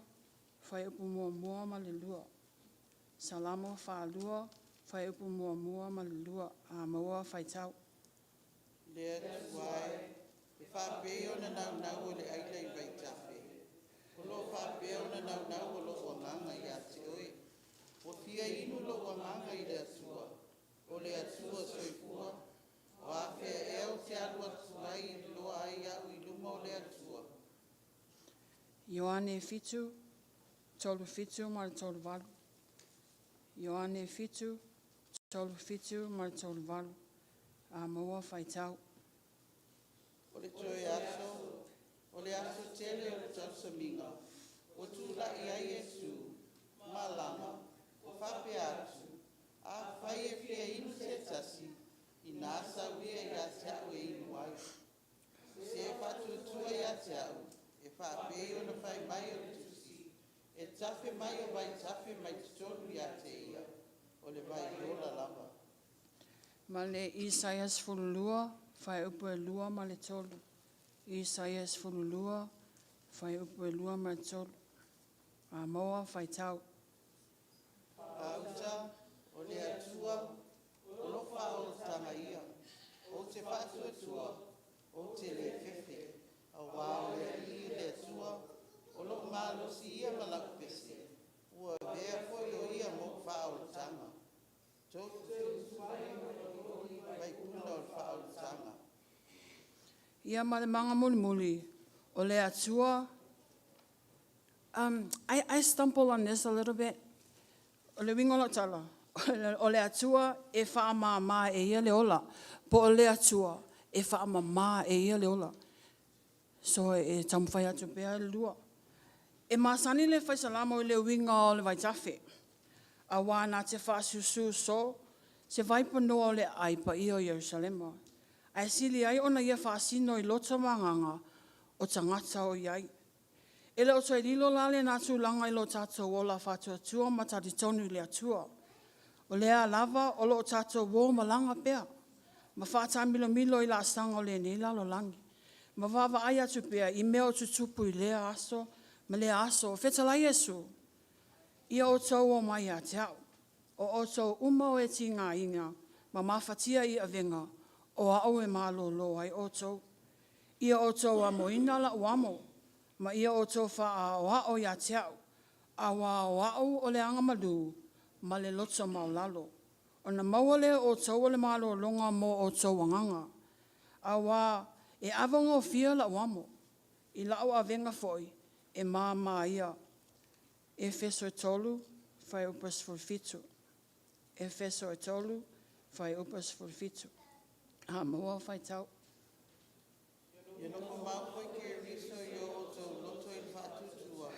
Whai upu mua mua ma le lua. Salamo whaalua. Whai upu mua mua ma le lua. A maua whai tau. Lea tuai, e whapeo na nau o le aile i vai tafe. Lo whapeo na nau o lo o nganga i ate oe. O fia inu lo o nganga i le atua. O le atua soifua. O awhe eo te alua tuai i lo ai au i luma o le atua. Ioane fitu, tolu fitu ma le tolu valu. Ioane fitu, tolu fitu ma le tolu valu. A maua whai tau. O le toe aso tele o le tausaminga. O tūla i ai Yesu, malanga, o whape atu. A whai e fia inu te tasi, i nāsa wia i a te au e inu ai. Se e whatu tua i a te au, e whape o na whai mai o le tusi. E tafe mai o vai tafe mai tutonu i a te ia, o le vai ola lava. Ma le Isaias fululua, whai upu e lua ma le tolu. Isaias fululua, whai upu e lua ma le tolu. A maua whai tau. Auta, o le atua, o lo wha o tanga ia. O te whatu atua, o te le fefe. A wā o le i le atua, o lo malo si ia malaku pese. Ua vea foi o ia mo wha o tanga. Vai kuna o wha o tanga. Ia ma le manga muli muli, o le atua. I stumble on this a little bit. O le wingola tala. O le atua e whaamama e ia le ola. Po o le atua e whaamama e ia le ola. So e tamwhai atu pēa le lua. E māsani le whaisalamo i le winga o le vaitafe. A wāna te whaasusu so, se vaipanoa o le aipa i o Yerusalema. Ai sili ai ona ia whaasino i loto manganga o tangata o iai. Ele o toi lilo lale nātu langa i lo tātou o la whātua tua matari tonu i le atua. O lea lava o lo tātou wō malanga pēa. Ma whātā milo milo i la sanga o le ni lalo langi. Ma wawa ai atu pēa i mea o tutupu i lea aso, ma lea aso o whetala Yesu. Ia o tau o mai a te au. O tau uma o e ti ngā inga, ma mawhatia i avenga, o au e malo lo ai o tau. Ia o tau a moina la uamo. Ma ia o tō wha o ao ia te au. A wā o ao o le angamalu, ma le loto mau lalo. O na mauale o tau o le malo longa mo o tau wanganga. A wā e awanga o fia la wamo. I lau a venga foi, e mā ia. E feso e tolu, whai upas fulfitu. E feso e tolu, whai upas fulfitu. Ha maua whai tau. Ia noko mau koe ke riso i o tau loto i whātutua.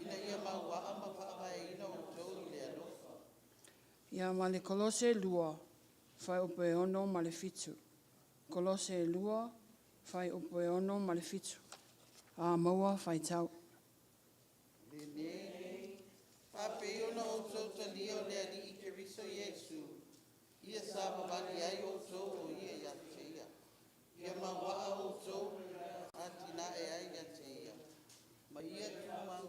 Ina ia maua'a ma whaamai ina o tau i le alofa. Ia ma le kolose lua, whai upe ono ma le fitu. Kolose lua, whai upe ono ma le fitu. A maua whai tau. Lene, whape ona o tau talia o le ali i ke riso Yesu. Ia sa mawani ai o tau o ia ia te ia. Ia maua'a o tau, a tina e ai ia te ia. Ma ia tumau,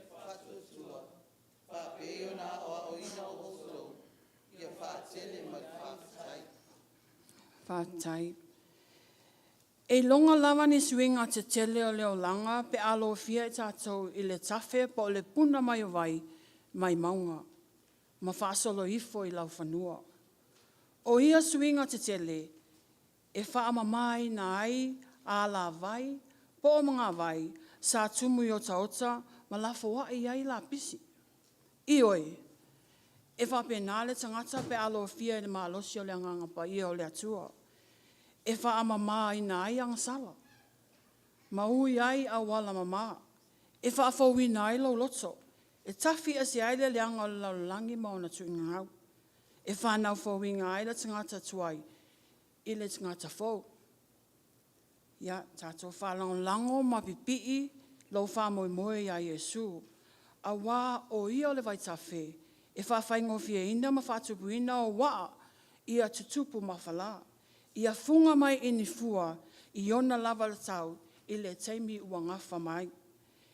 whatutua. Whape ona o ina o tau. Ia whaatele mai whaatai. Whātai. E longa lava ni suinga te tele o leo langa pe alo fia e tātou i le tafe po le puna mai o vai mai maunga. Ma whaasolo ifo i lau whanua. O ia suinga te tele e whaama mai na ai a la vai po o mga vai sa tumu i o taota ma la fua i ai la pisi. I oi, e whapena le tangata pe alo fia le maalosi o le anganga pa ia o le atua. E wha amama i nā i angasala. Maui ai a wala mama. E wha awhawi nā i lau loto. E tafi a si aile le anga o le laulangi ma o na tui ngau. E wha nau whawi ngā i le tangata tuai i le tangata fau. Ia, tātou whalango lango ma pipii lau wha moe moe ia Iesu. A wā o ia o le vai tawhi. E whawhaingo fia ina ma whatupu ina o waa ia tutupu ma whala. Ia funga mai ini fua i ona lava le tau i le teimi ua ngafa mai.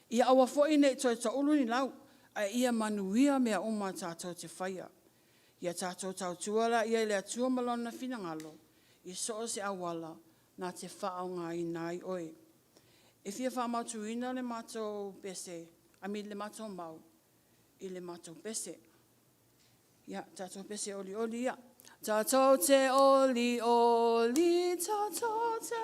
Ia awa fo ine toi ta ulu ni lau a ia manuia mea uma tātou te whaia. Ia tātou tau tuala ia le atua malona fina ngalo i soo se awala nā te whao ngā i nai oe. E fia whamautu ina le mātou pese, ami le mātou mau i le mātou pese. Ia, tātou pese oli oli ia. Tātou te oli oli, tātou te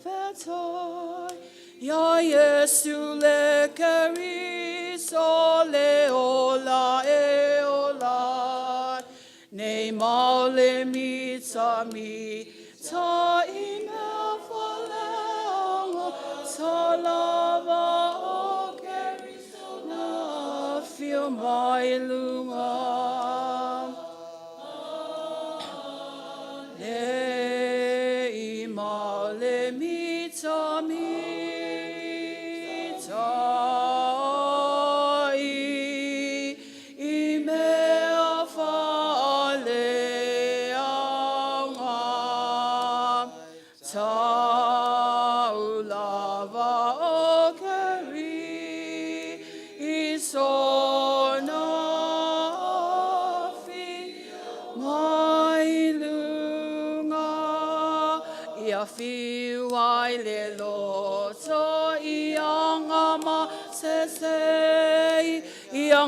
whawhetoi. Ia Iesu le keriso le ola e ola. Nei mau le mita mita i mea whaleongo. Ta lava o keriso na fio mai lunga.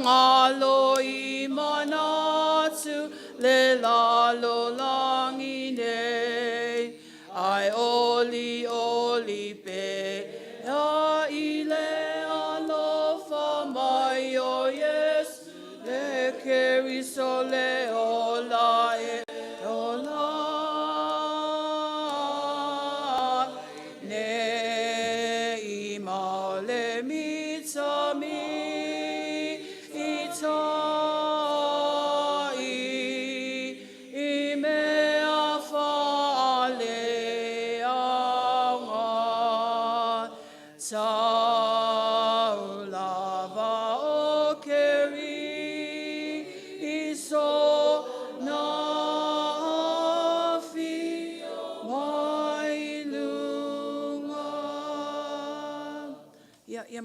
Ngalo I manatu le lalo langi nei ai oli oli pe a ile alofa mai o yes le keriso le ola e ola ne I male mita mi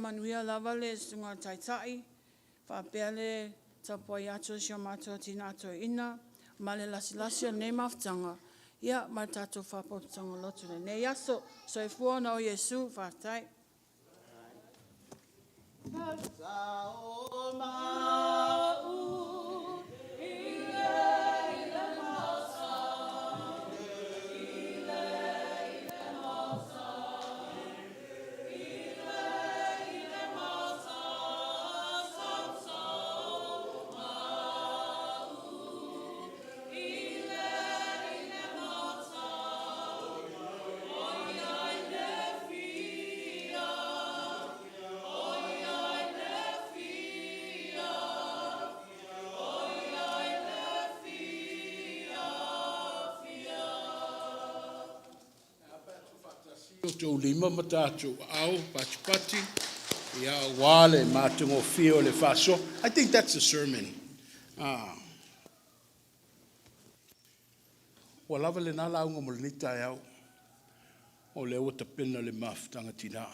manuia lava le sunga taitai, whapea le tapoi atu sio matua tina ato ina, ma le lasi o nei maftanga, ia ma tatou whapotanga lotu le nei aso, so e fua na o Iesu whatai. Tau lima matatu au pati ia wale matungo fio le faso. I think that's a sermon. Walava le nala unga molinita au o le wata pena le maf tangatina.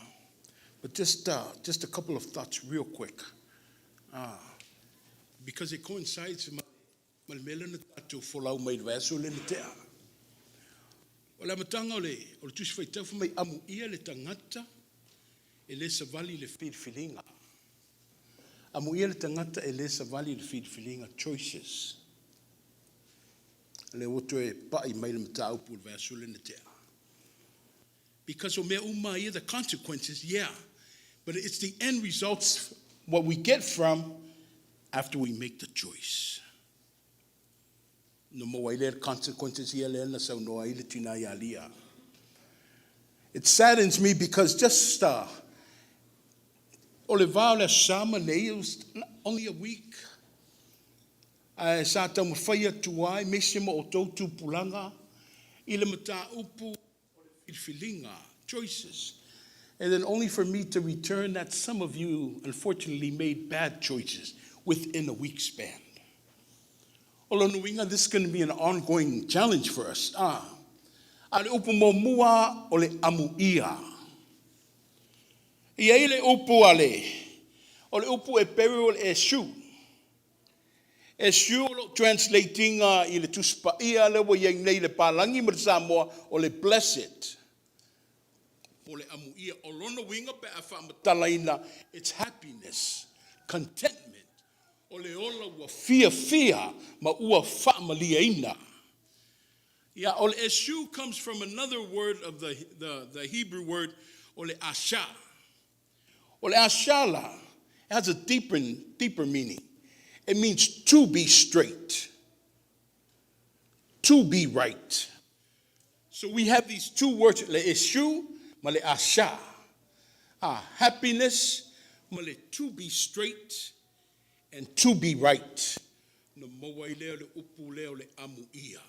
But just a couple of thoughts real quick. Because it coincides with my melena tatu folau mai vaso le tea. O la matanga o le tusi whaitau mai amu ia le tangata e le savali le whiwhilinga. Amu ia le tangata e le savali le whiwhilinga choices. Le oto e pai mai le matau pu le vasule na tea. Because o mea uma ia the consequences, yeah. But it's the end results, what we get from after we make the choice. No mo waile consequences here le na so no waile tina ya lia. It saddens me because just Oliver le sama ne was only a week. I sat on fire to I missimo o tu pulanga ile mata upu filinga choices. And then only for me to return that some of you unfortunately made bad choices within a week span. This is going to be an ongoing challenge for us. Ale upu mo mua o le amuia. Ia ile upu ale. O le upu e peru o le eshu. Eshu translating ile tuspa ia le wo yang nei le palangi mo Samoa o le blessed. O le amuia o lono winga pe afa matalaina. It's happiness, contentment. O le ola ua fia ma ua fa maliaina. Yeah, ol eshu comes from another word of the Hebrew word, ol asha. Ol ashala has a deeper meaning. It means to be straight, to be right. So we have these two words, le eshu, ma le asha. Happiness, ma le to be straight, and to be right. No moai leo le upu leo le amu ia.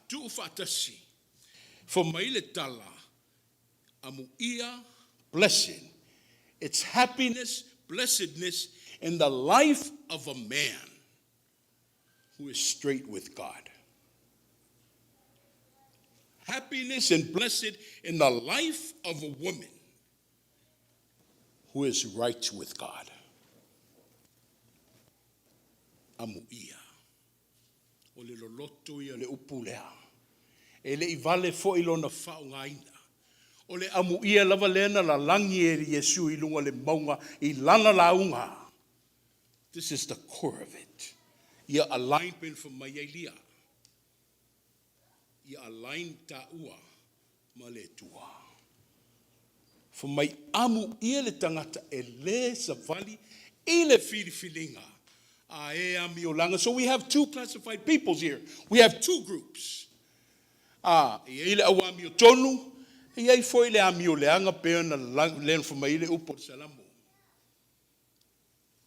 Tu fatasi. For maile tala, amu ia, blessing. It's happiness, blessedness in the life of a man who is straight with God. Happiness and blessed in the life of a woman who is right with God. Amu ia. O le loloto ia le upulea. E le ivale fo ilona whaungaina. O le amu ia lava lena la langi e Yesu I lunga le maunga I lana launga. This is the core of it. Ia alignment for maialia. Ia align ta'ua ma le tua. For mai amu ia le tangata e le savali I le filifilinga. So we have two classified peoples here. We have two groups.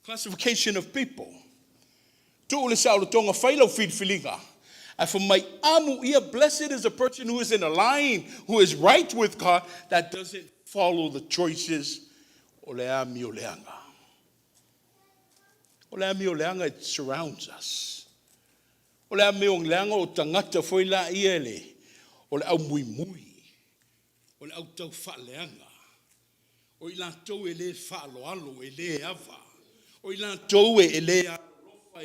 Classification of people. Blessed is a person who is in a line, who is right with God, that doesn't follow the choices. It surrounds us. Tangata foila iele. Mui mui. Tau faleanga. Tau ele faloalo ele ava. Tau ele alofa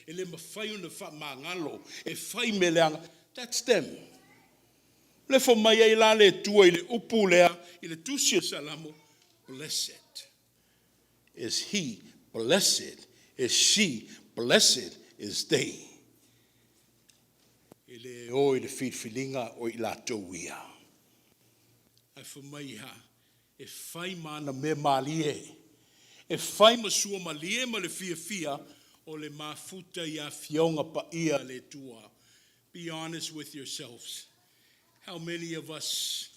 ele mafayuna fa mangalo. E fai meleanga. That's them. Le fo mai la le tua ile upulea ile tusia salamo. Blessed is he. Blessed is she, blessed is they. Ele o ile filinga o ila tauia. Ai fumai ha, e fai mana me malie. E fai masua malie ma le fia o le mafuta ia fionga pa ia le tua. Be honest with yourselves. How many of us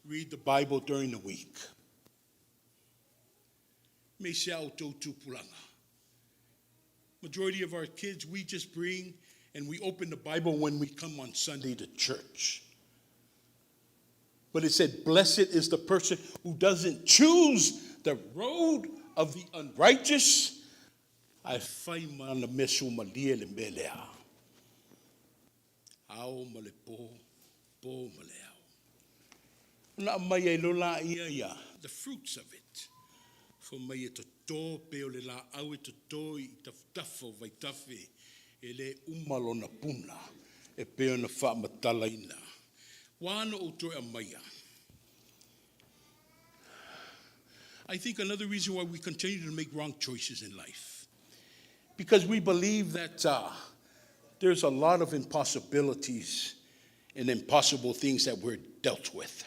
read the Bible during the week? Majority of our kids, we just bring and we open the Bible when we come on Sunday to church. But it said, blessed is the person who doesn't choose the road of the unrighteous. I find man the mesu malie le melea. Ao malepo po maleo. Na mai lola ia the fruits of it. For mai e to pe o le la au e to I tafo vai tafe e le umalo na puna e pe na fa matalaina. Wana o to e maia. I think another reason why we continue to make wrong choices in life, because we believe that there's a lot of impossibilities and impossible things that we're dealt with.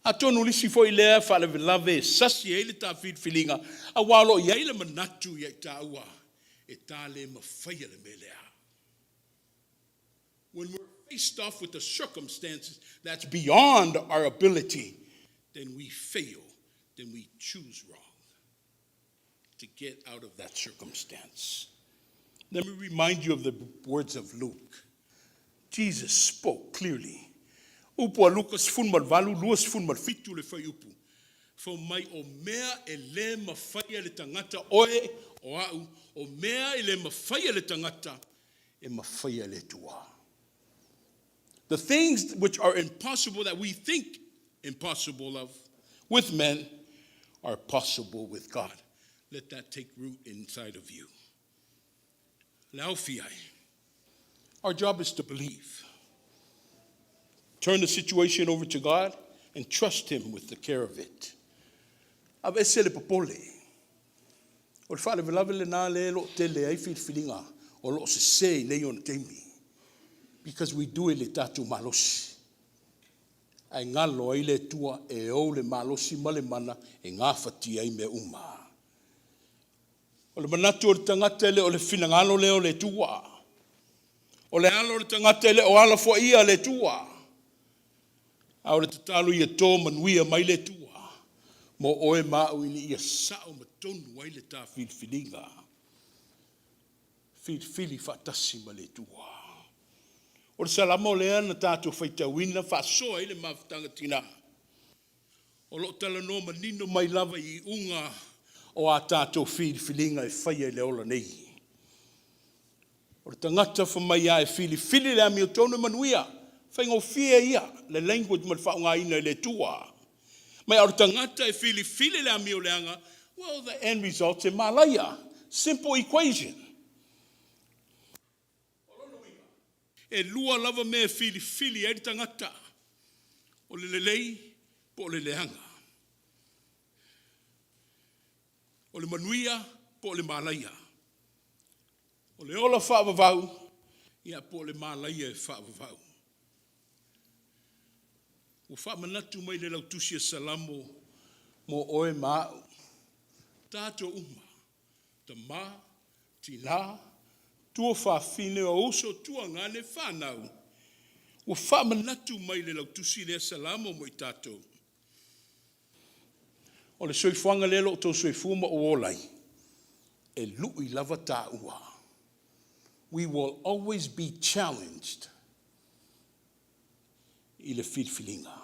A tonu lisi fo i lea whalewe lave sasi e le tā whitwhilinga. A walo i eile manatu i tā ua. E tā le mawhaia le me lea. When we're faced off with the circumstances that's beyond our ability, then we fail, then we choose wrong to get out of that circumstance. Let me remind you of the words of Luke. Jesus spoke clearly. Upu a Lucas funmal valu, luas funmal fitu le fai upu. Fo mai o mea e le mawhaia le tangata oe o au, o mea e le mawhaia le tangata e mawhaia le tua. The things which are impossible that we think impossible of with men are possible with God. Let that take root inside of you. Laufiai. Our job is to believe. Turn the situation over to God and trust Him with the care of it. Avese le popole. O le whale velave le nā le lo tele ai whiwhiringa o lo se sei nei on teimi. Because we do le tatu malosi. Ai ngalo ai le tua e o le malosi male mana e ngā whati ai me uma. O le manatu o le tangata le o le whinangalo le o le tua. O le alo le tangata le o ala fo ia le tua. Au le tatalu ia tō manuia mai le tua. Mo oe mau ini ia sao matonu ai le tā whiwhiringa. Whiwhiri whatasi ma le tua. O le salamo lea na tātou whaitawina whasoa i le mawhtanga tina. O lo tala no manino mai lava i unga o a tātou whiwhiringa e whaia le ola nei. O le tangata whamai a e whiwhiri le ami o tonu manuia. Whaingo whia ia le language ma le whaunga ina le tua. Mai au tangata e whiwhiri le ami o leanga. Well, the end result is malaya. Simple equation. E lua lava me whiwhiri e tangata. O le lelei po le leanga. O le manuia po le malaya. O le ola whaavavau ia po le malaya e whaavavau. O whaamanatu mai le lautusia salamo mo oe mau. Tātou uma, ta mā, tina, tua whaafine o oso tua ngane whanau. O whaamanatu mai le lautusi le salamo mo I tātou. O le soifuanga lelo o tō soifuma o olai. E lui lava tā ua. We will always be challenged I le whiwhiringa.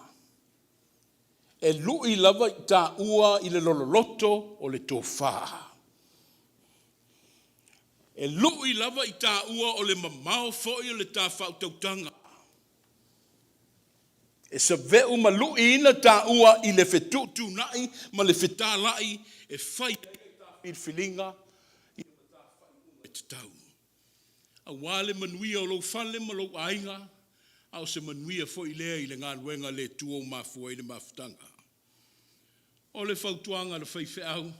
E lui lava I tā ua I le lololoto o le tō whaa. E lui lava I tā ua o le mamao foi o le tā whautautanga. E sa veu ma lui ina tā ua I le whetutu nai ma le whetālai e whai tā whiwhiringa I le tā whai e tatau. A wale manuia o lo whale ma lo ainga. Au se manuia fo I lea I le ngā luenga le tua o mafua I le mafutanga. O le whautuanga le whaiwhe au,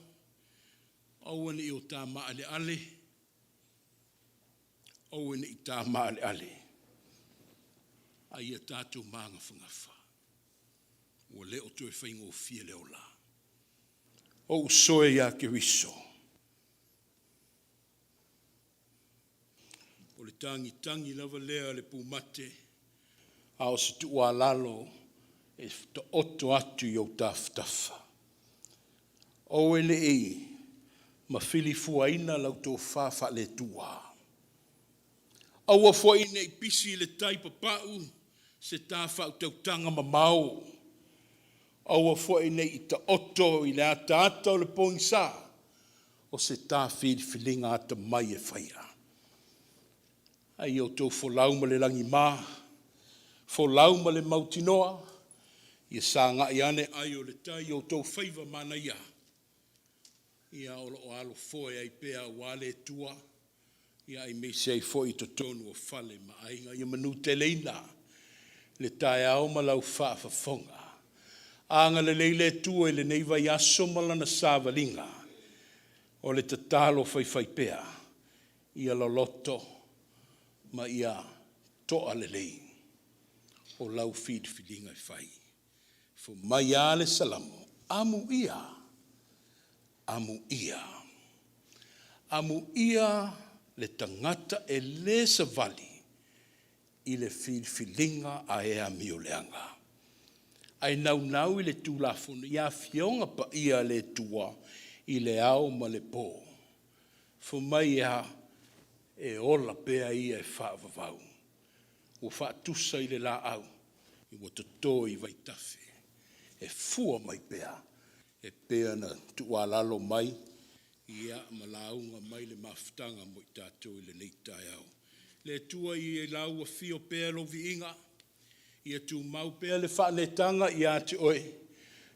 au ane I o tā maa le ale, au ane I tā maa le ale. Ai a tātou maanga whangafa. O leo toi whaingo fia leo la. O soe ia ke riso. O le tangi lava lea le pumate, ao se tua lalo e to oto atu I o taftafa. O ele e ma fili fuaina lau tō whawha le tua. Aua fuaina I pisi le tai papau se tā whautautanga mamau. Aua fuaina I ta oto I le ata ata o le poingsa o se tā whiwhiringa ata mai e whaia. Ai o tō wholau ma le langi mā. Wholau ma le mautinoa, ia sā ngai ane ai o le tai o tō whaiva mana ia. Ia o lo alo foe ai pēa wale tua, ia ai me sei foe I to tonu o whale ma ainga, ia manu te leina, le tai au ma lau whaafafonga. Anga le leile tua I le neiva ia somalana sāvalinga, o le tatalo whai pēa, ia lo loto, ma ia toa le lei. O lau whiwhiringa whai. Fu mai ale salamo. Amu ia. Amu ia. Amu ia le tangata e le savali i le filinga a ea mioleanga. Ai nau i le tūlafuna, ia fionga pa ia le tua i le ao ma le pō. Fu mai ia e ola pea ia e whaavavau. Ua whaatusa i le la au, i watoto i vaitafe. E fua mai pea, e pea na tualalo mai, ia malaunga mai le mafutanga mo i tātou i le neitai au. Le tua i e lau a fio pea lo vi inga, ia tu mau pea le whaanetanga i ate oe,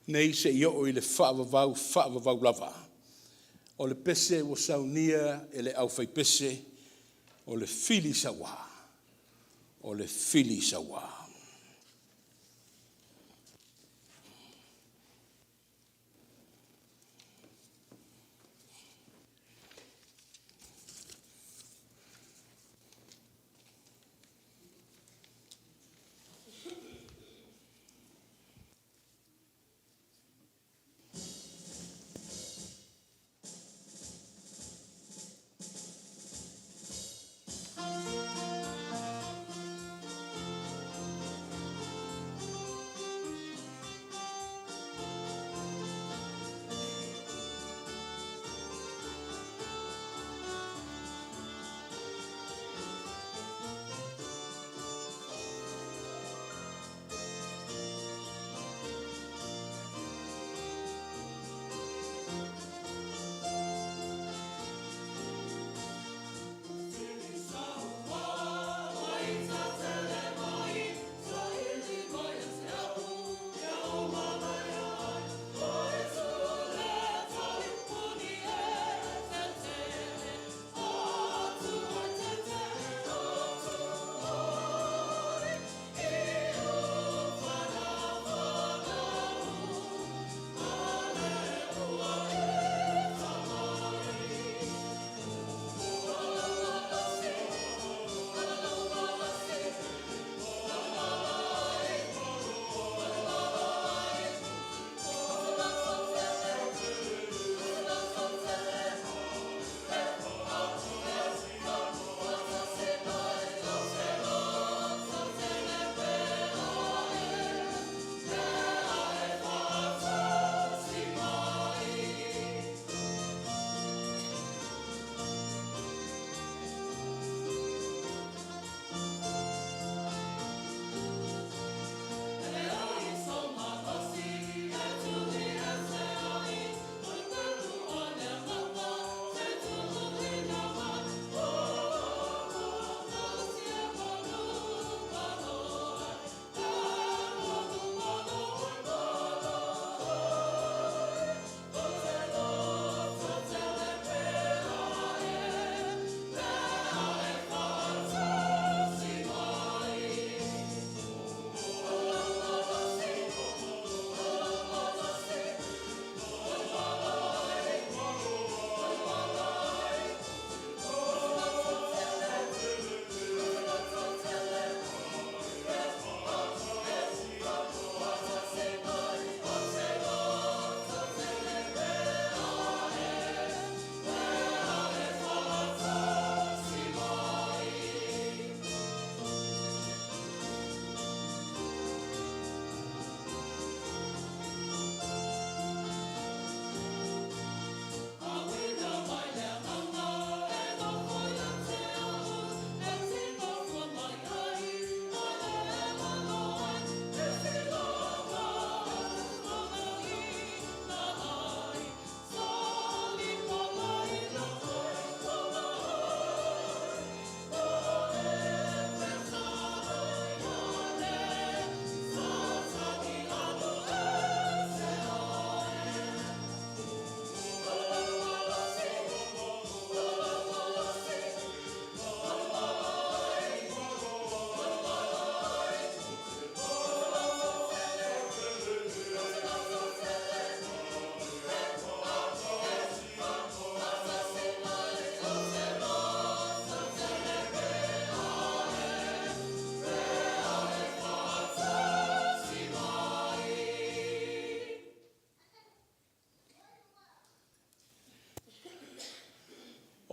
nei se i o i le whaavavau lava. O le pese o saunia e le au fai pese, o le fili sawa. O le fili sawa.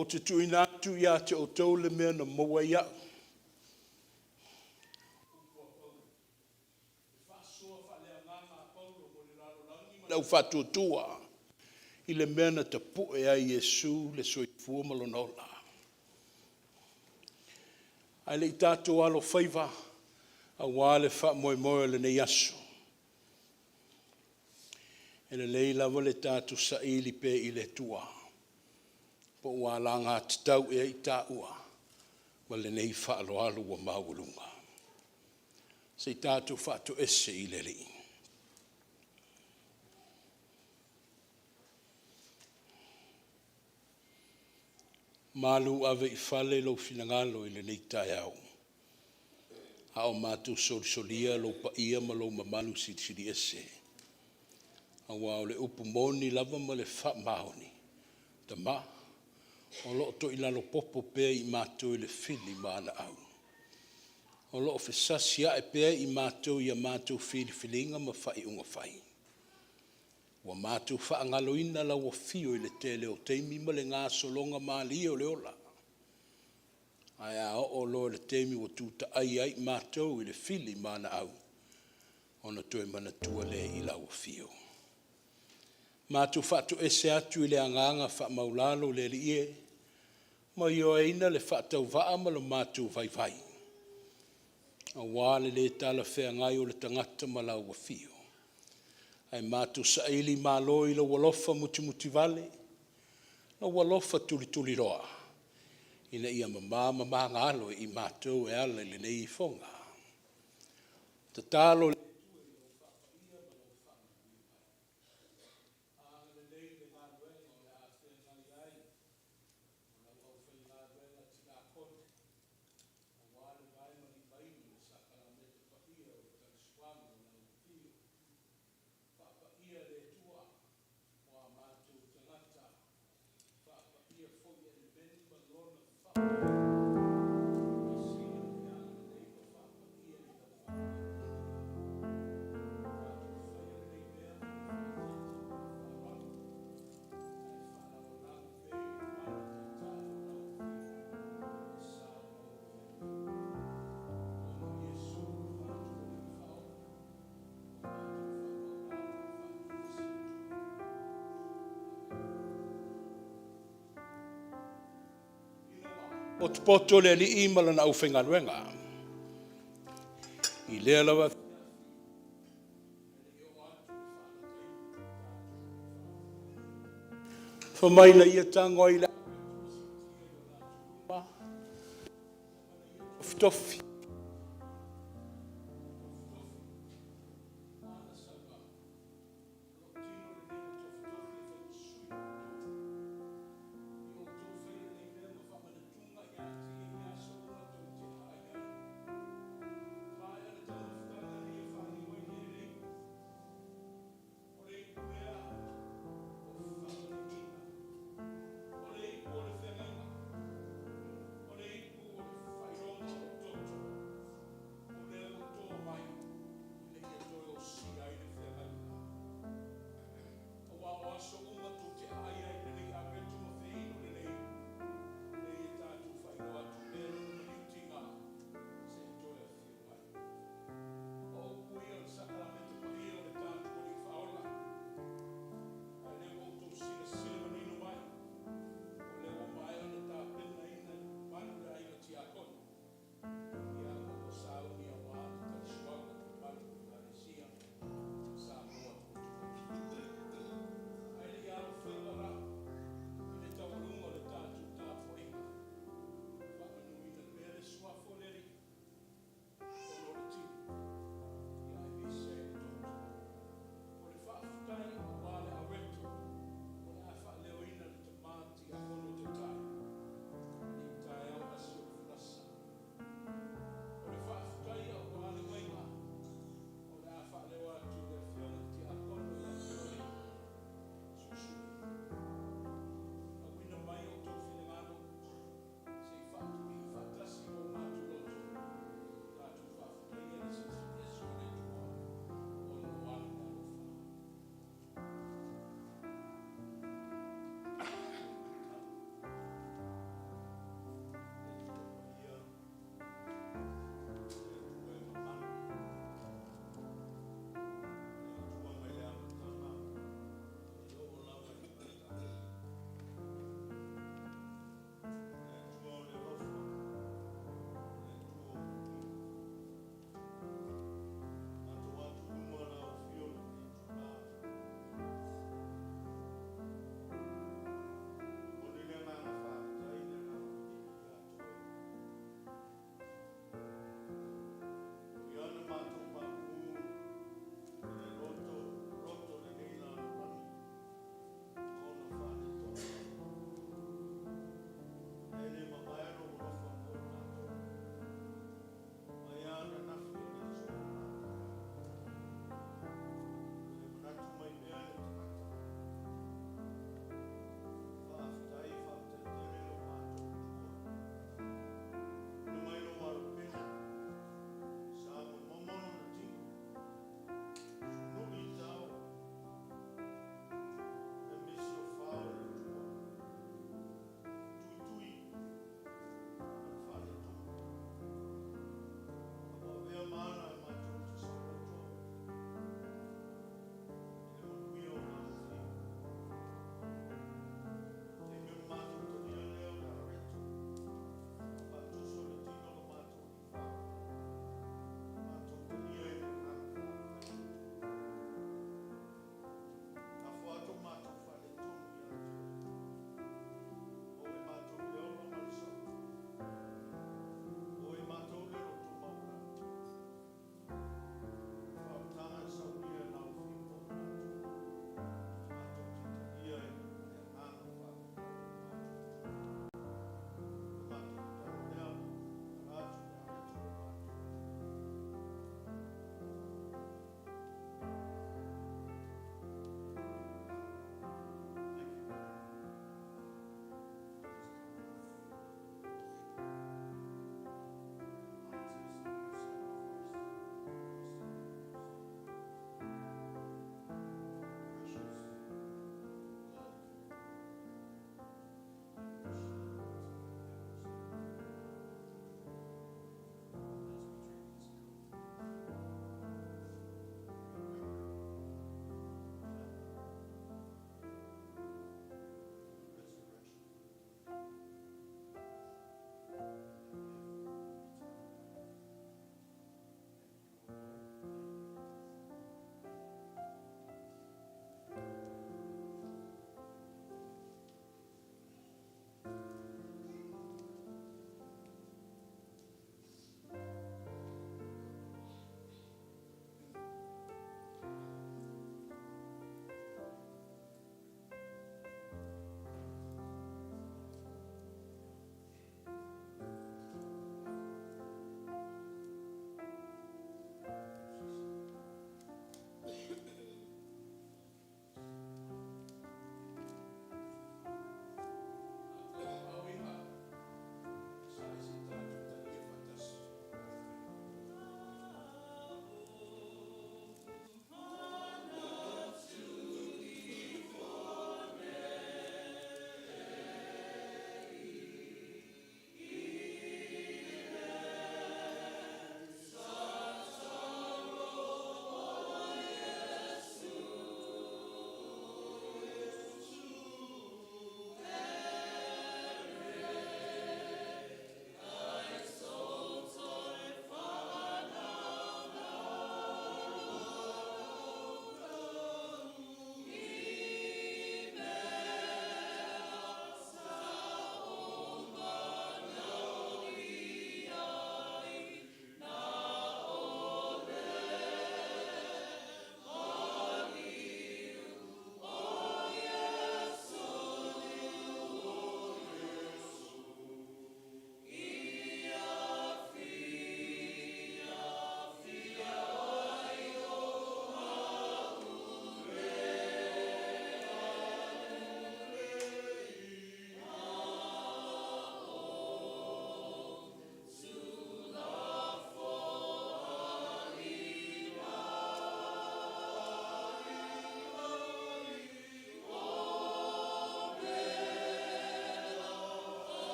O te tuina atu ia te o tau le mea na maua'a. Lau whatutua i le mea na te pue a Iesu le soifua malonola. Ai le i tātou alo whaiva a wale wha moe moe le nei aso. E le leila wale tātou sa ili pe i le tua. Po wala ngā titau e i tā ua. Wale nei wha alo alo wa maulunga. Se tātou whatu ese i le li. Malu ave i fale lo finangalo i le nei tai au. A o mātou solia lo pa ia ma lo mamalu siri ese. A wao le upu moni lava ma le wha maoni. Ta ma, o loo to ilalo popo pea i mātou i le fili maana au. O loo fesasia e pea i mātou i a mātou filinga ma whai unga whai. Wa mātou whaangalo ina la wa fio i le tele o teimi ma le ngā solonga maali o le ola. Ai a o lo le teimi wa tuta ai mātou i le fili maana au. Ona toe mana tua le i la wa fio. Mātou whatu ese atu i le anganga wha maulalo le li e. Ma i o eina le whatau waa ma lo mātou vai vai. A wale le tala whea ngai o le tangata ma la wa fio. Ai mātou sa ili mālo i la walofa muti vale. La walofa tuli roa. Ina ia mamama ngalo i mātou e ala le nei fonga. Ta talo o te poto le li imala na uwhenga ruenga. I lea lawa. Whamaina ia tango i la. Tofi.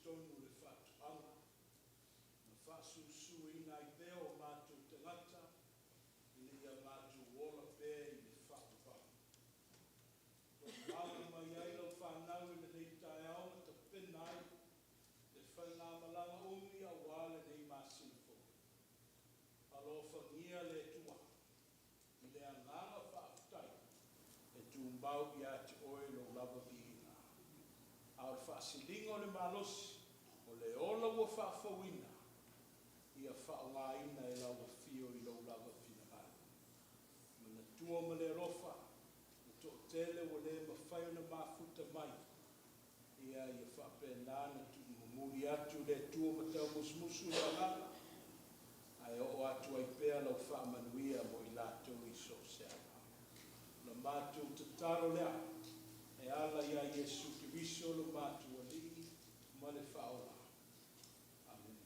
tonu le whatuanga. Na whasusu i nai peo mātou tangata, i le ia mātou wola pē i le whakapau. Tō mai Ailao whanau i le nei tae aona ta penai, le whainga malanga umi a wale nei māsinfo. Alo whangia le tua, i le anganga whaafutai, e tūmbau i ati oe lo lava vihinga. Aur whaasilinga o le malosi, o le ola ua whaafawina, ia whaongaina e lau fio i lo lava vinagana. Mana tua ma le rofa, to tele o le mawhai na mafuta mai. Ia ia whapenana tu mumuri atu le tua matau musmusu la lana. Ai o atu ai pēr lau whaamanuia mo i lātou i so seama. Na mātou te taro lea, e ala ia Yesu ki viso lo mātou ali, ma le whaola. Amen.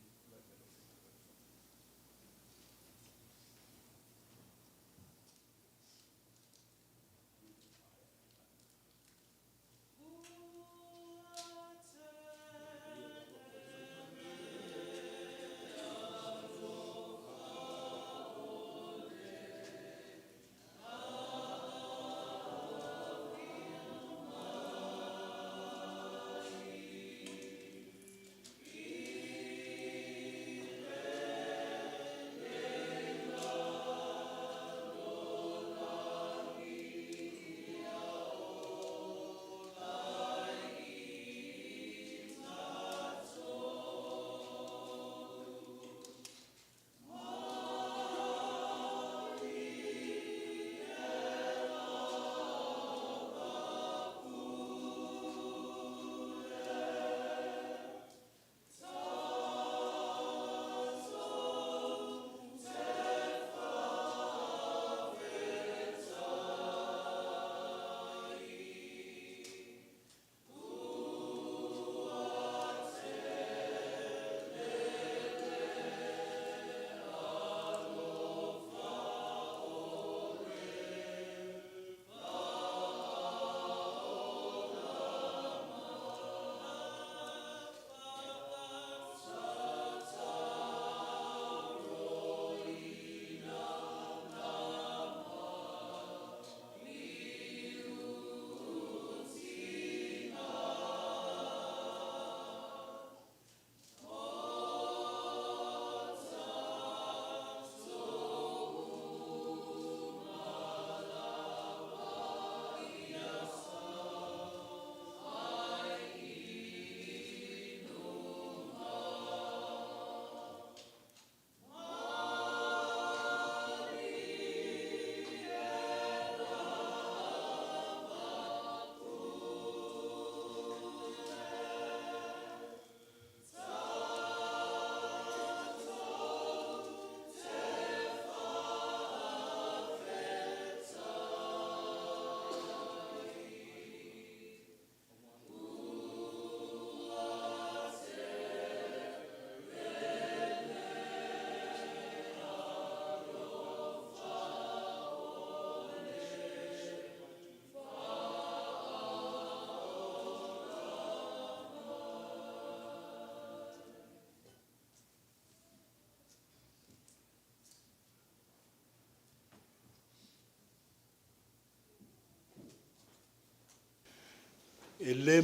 E le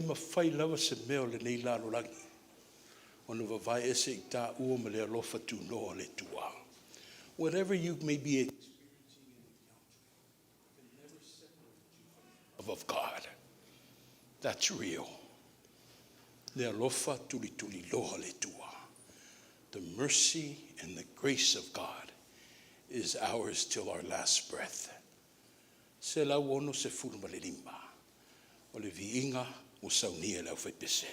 mawhai lava se meo le nei lalo langi. O na wawai ese I tā ua ma le alofa tu noa le tua. Whatever you may be experiencing in the can never separate you from the love of God. That's real. Le alofa tuli tuli loa le tua. The mercy and the grace of God is ours till our last breath. Se lau ono se furu ma le lima. O le viinga o saunia lau fai pese.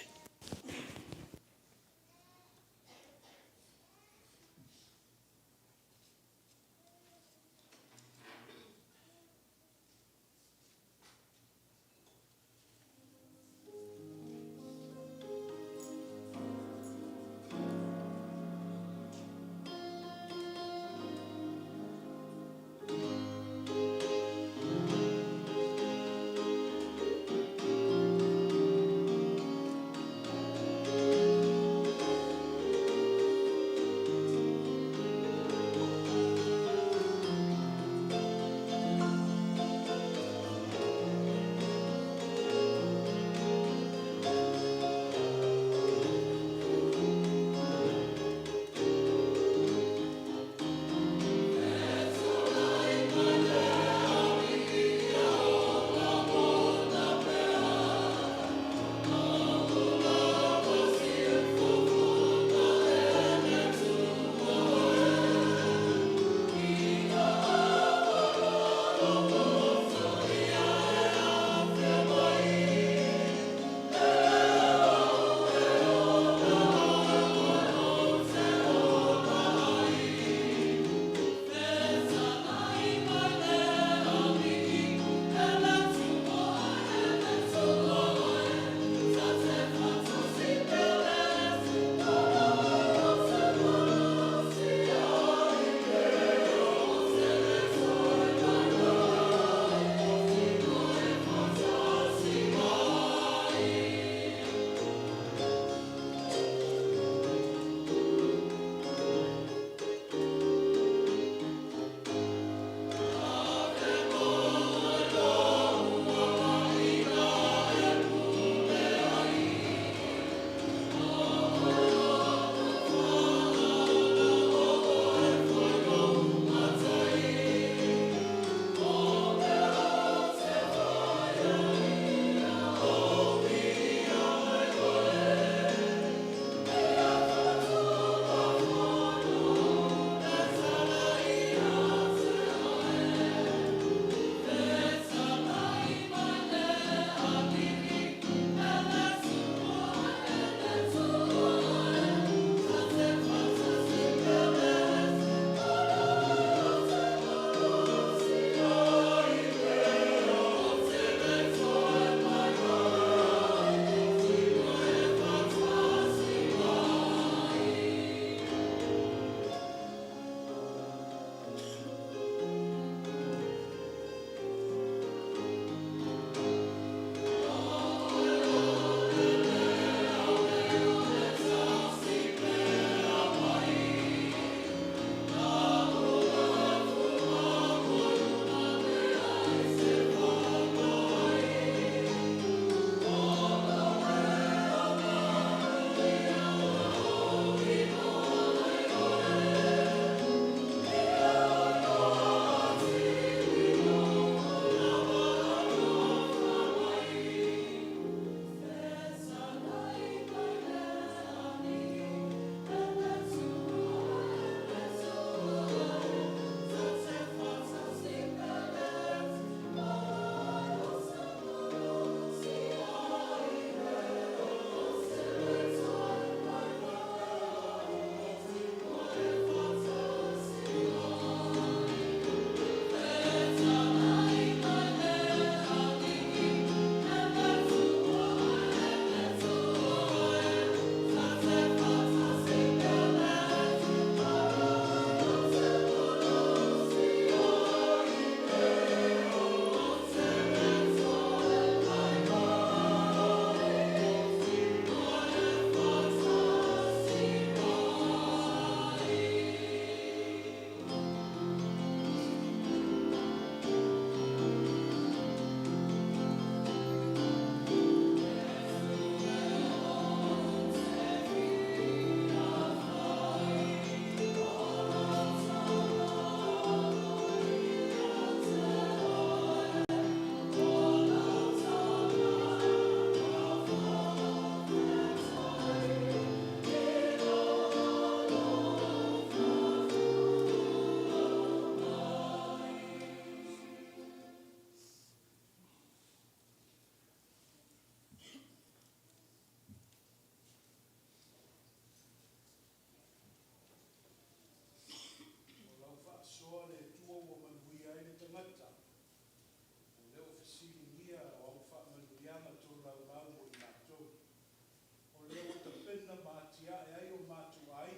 ia e ai o mātua ai.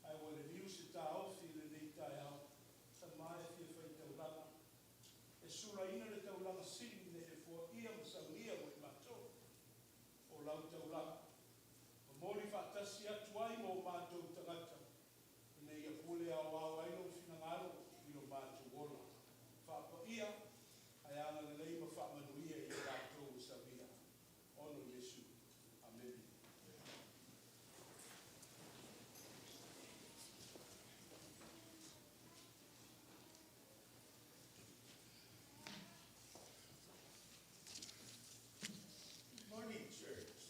Ai o le liu se tā ofi le nei tai au. Sa mai e fia whai taulanga. E sura ina le taulanga sini ne e fua ia masaunia o i mātua. O lau taulanga. O mori whaatasi atu ai mo mātua tangata. Nei ia pule au au ai no fina ngaro i o mātua ola. Whaapa ia, ai ana le leima whaamanuia i a tātou sa via. Ono Yesu. Amen. Morning, church.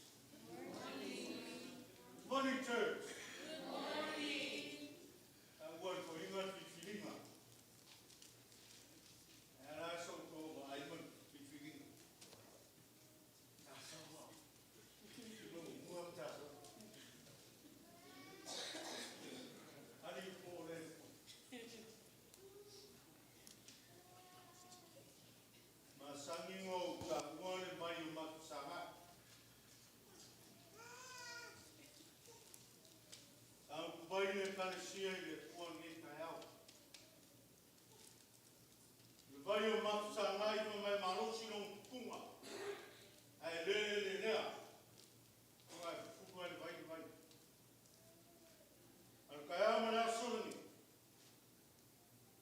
Morning, church. Good morning. I'm going for England with Filima. And I saw go Ivan with Filima. Samoa. How do you call it? Masangin ka ngole mai umat sama. Ang kubai le kalesia le kuang ni kayau. Le bai umat sama i mai malosi long kunga. Ai le Ai fuku ai vai. Al kayau mana suni.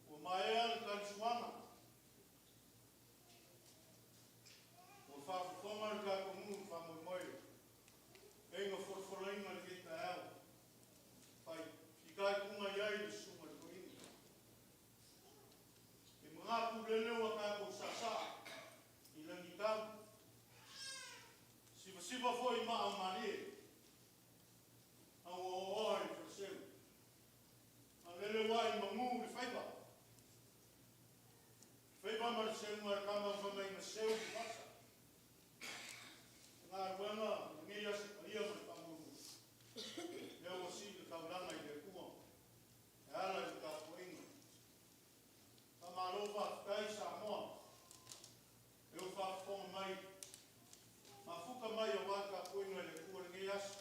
O mai al kalsuama. O whaafufonga ka kumu whamoimoe. Enga forforainga le kita au. Pai, whikai kunga iai le sunga le koini. E mga kuleleo a kako sasa. I langi tau. Siva foi maa mani. Au o oi fraseu. A lele wai mangu le whaiba. Whaiba marseu mara kama whamai maseu ki wasa. Ngā ruanga, ngi asa paria mai panguru. Leo wasi le kauranga i le kua. E ala i ka poinga. Ta marofa kai Samoa. Leo whafonga mai. Ma fuka mai o waka poinga i le kua ngi asa.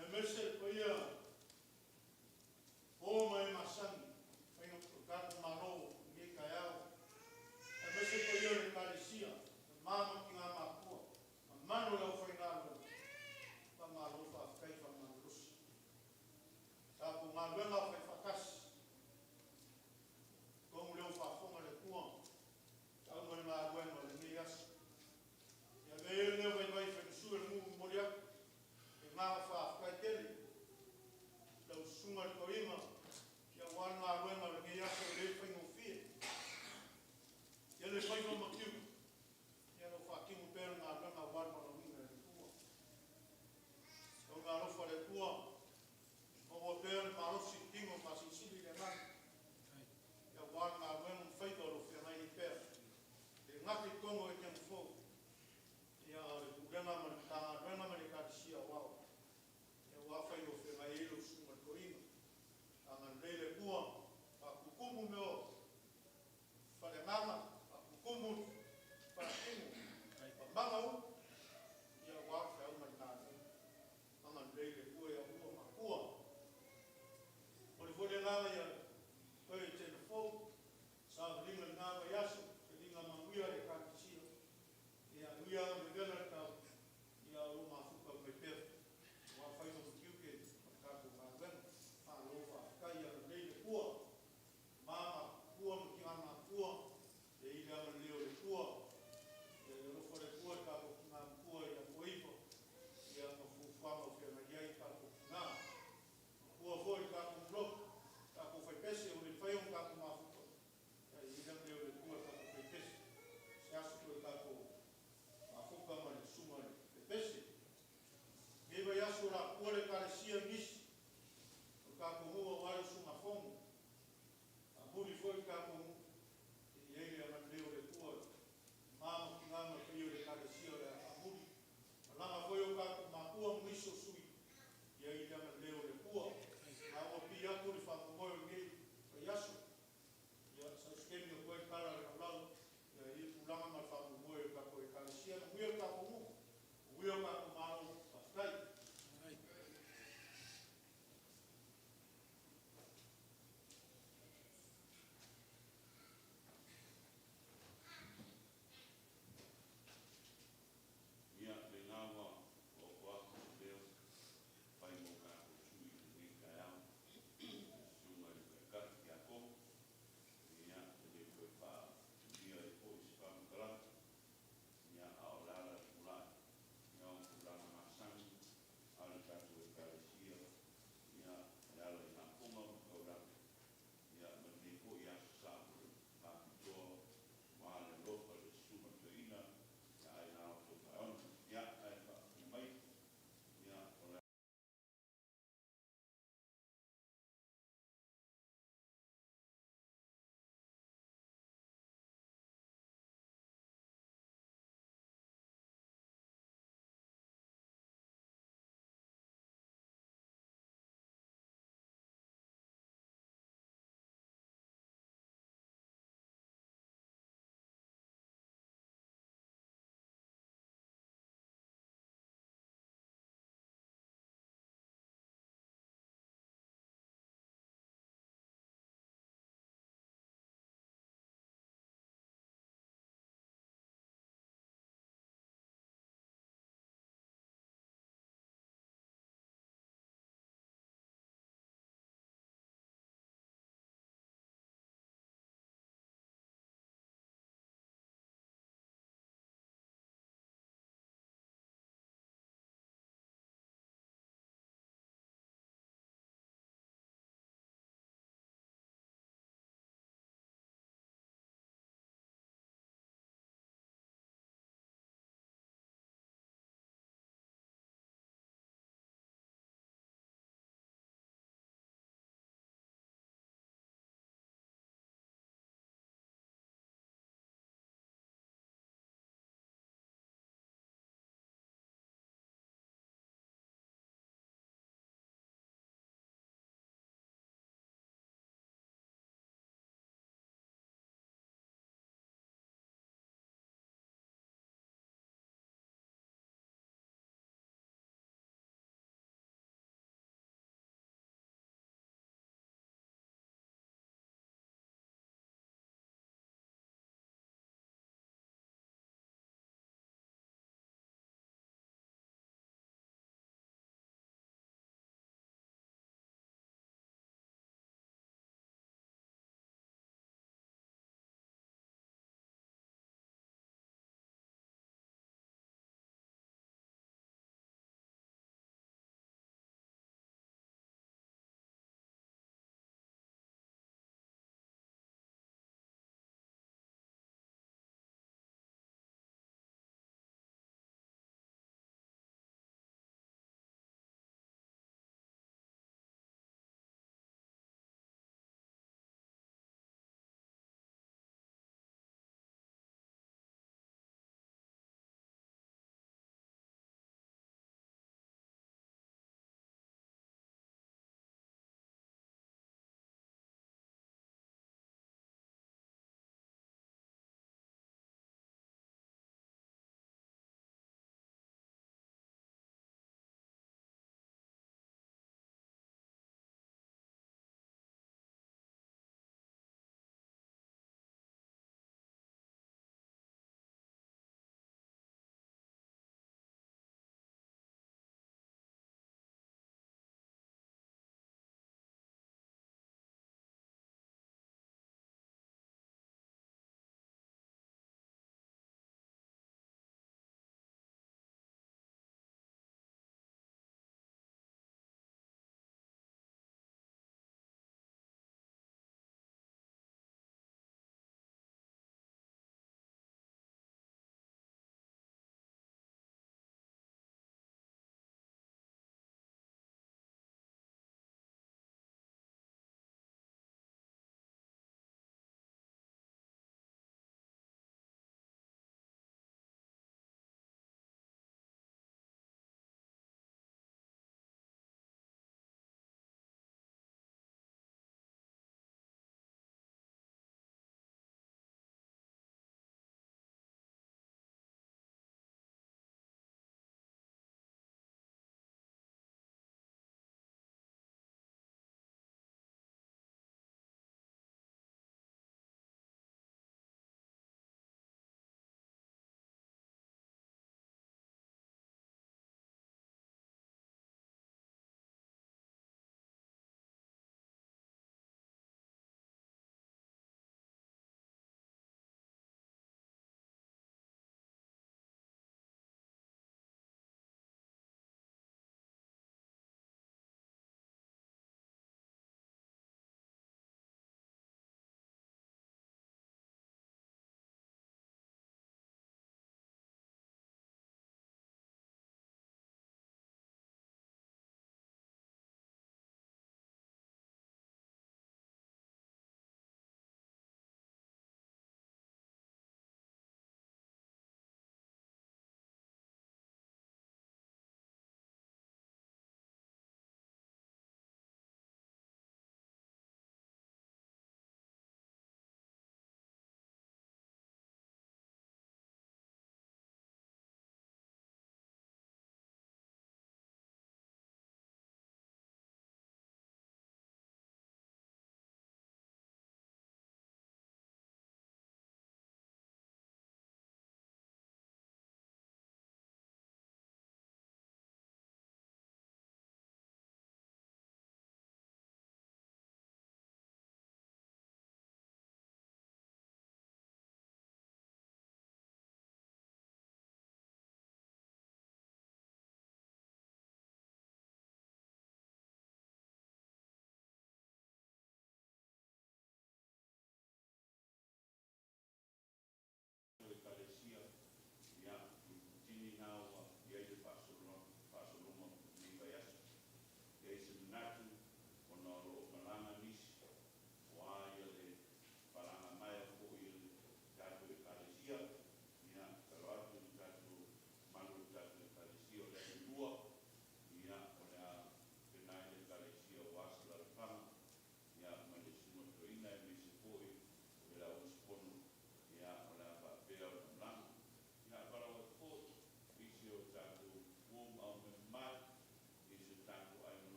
E mese paia. O mai masangi. Painga kukata maro ngi kaiao. E mese paia le kalesia. Mama ki ngā māpua, a manu lau whainalo, pa ngā rofa kai wha ngā rusi. Tā po ngā luenga whai whakasi, kongu leo whafonga le kua, tau ngā luenga le ngi asa. Ia veo leo wai wai whainusua le mungu moriak, e ngā whaakai tele, lau sunga le koima, kia wan ngā luenga le ngi asa le whaingofia. Ia le whaingo makiu, ia no whakingu pēra ngā runga warma na winga le kua. Tau ngā rofa le kua, o pēra marosi kingo pasisili le ngai. Ia war ngā runga whaidoro whenai ni pēra. Le ngaki kongo e kia mwho. Ia le kurenga mani tanga runga mani karisia wao. Ia wawhaido whenai ilo sunga koina. Tanga leile kua, pa kukumu meo. Whare nganga, pa kukumu para tino, pa manga u, ia wāwhi au mai nātu, anga leile kua ia ua.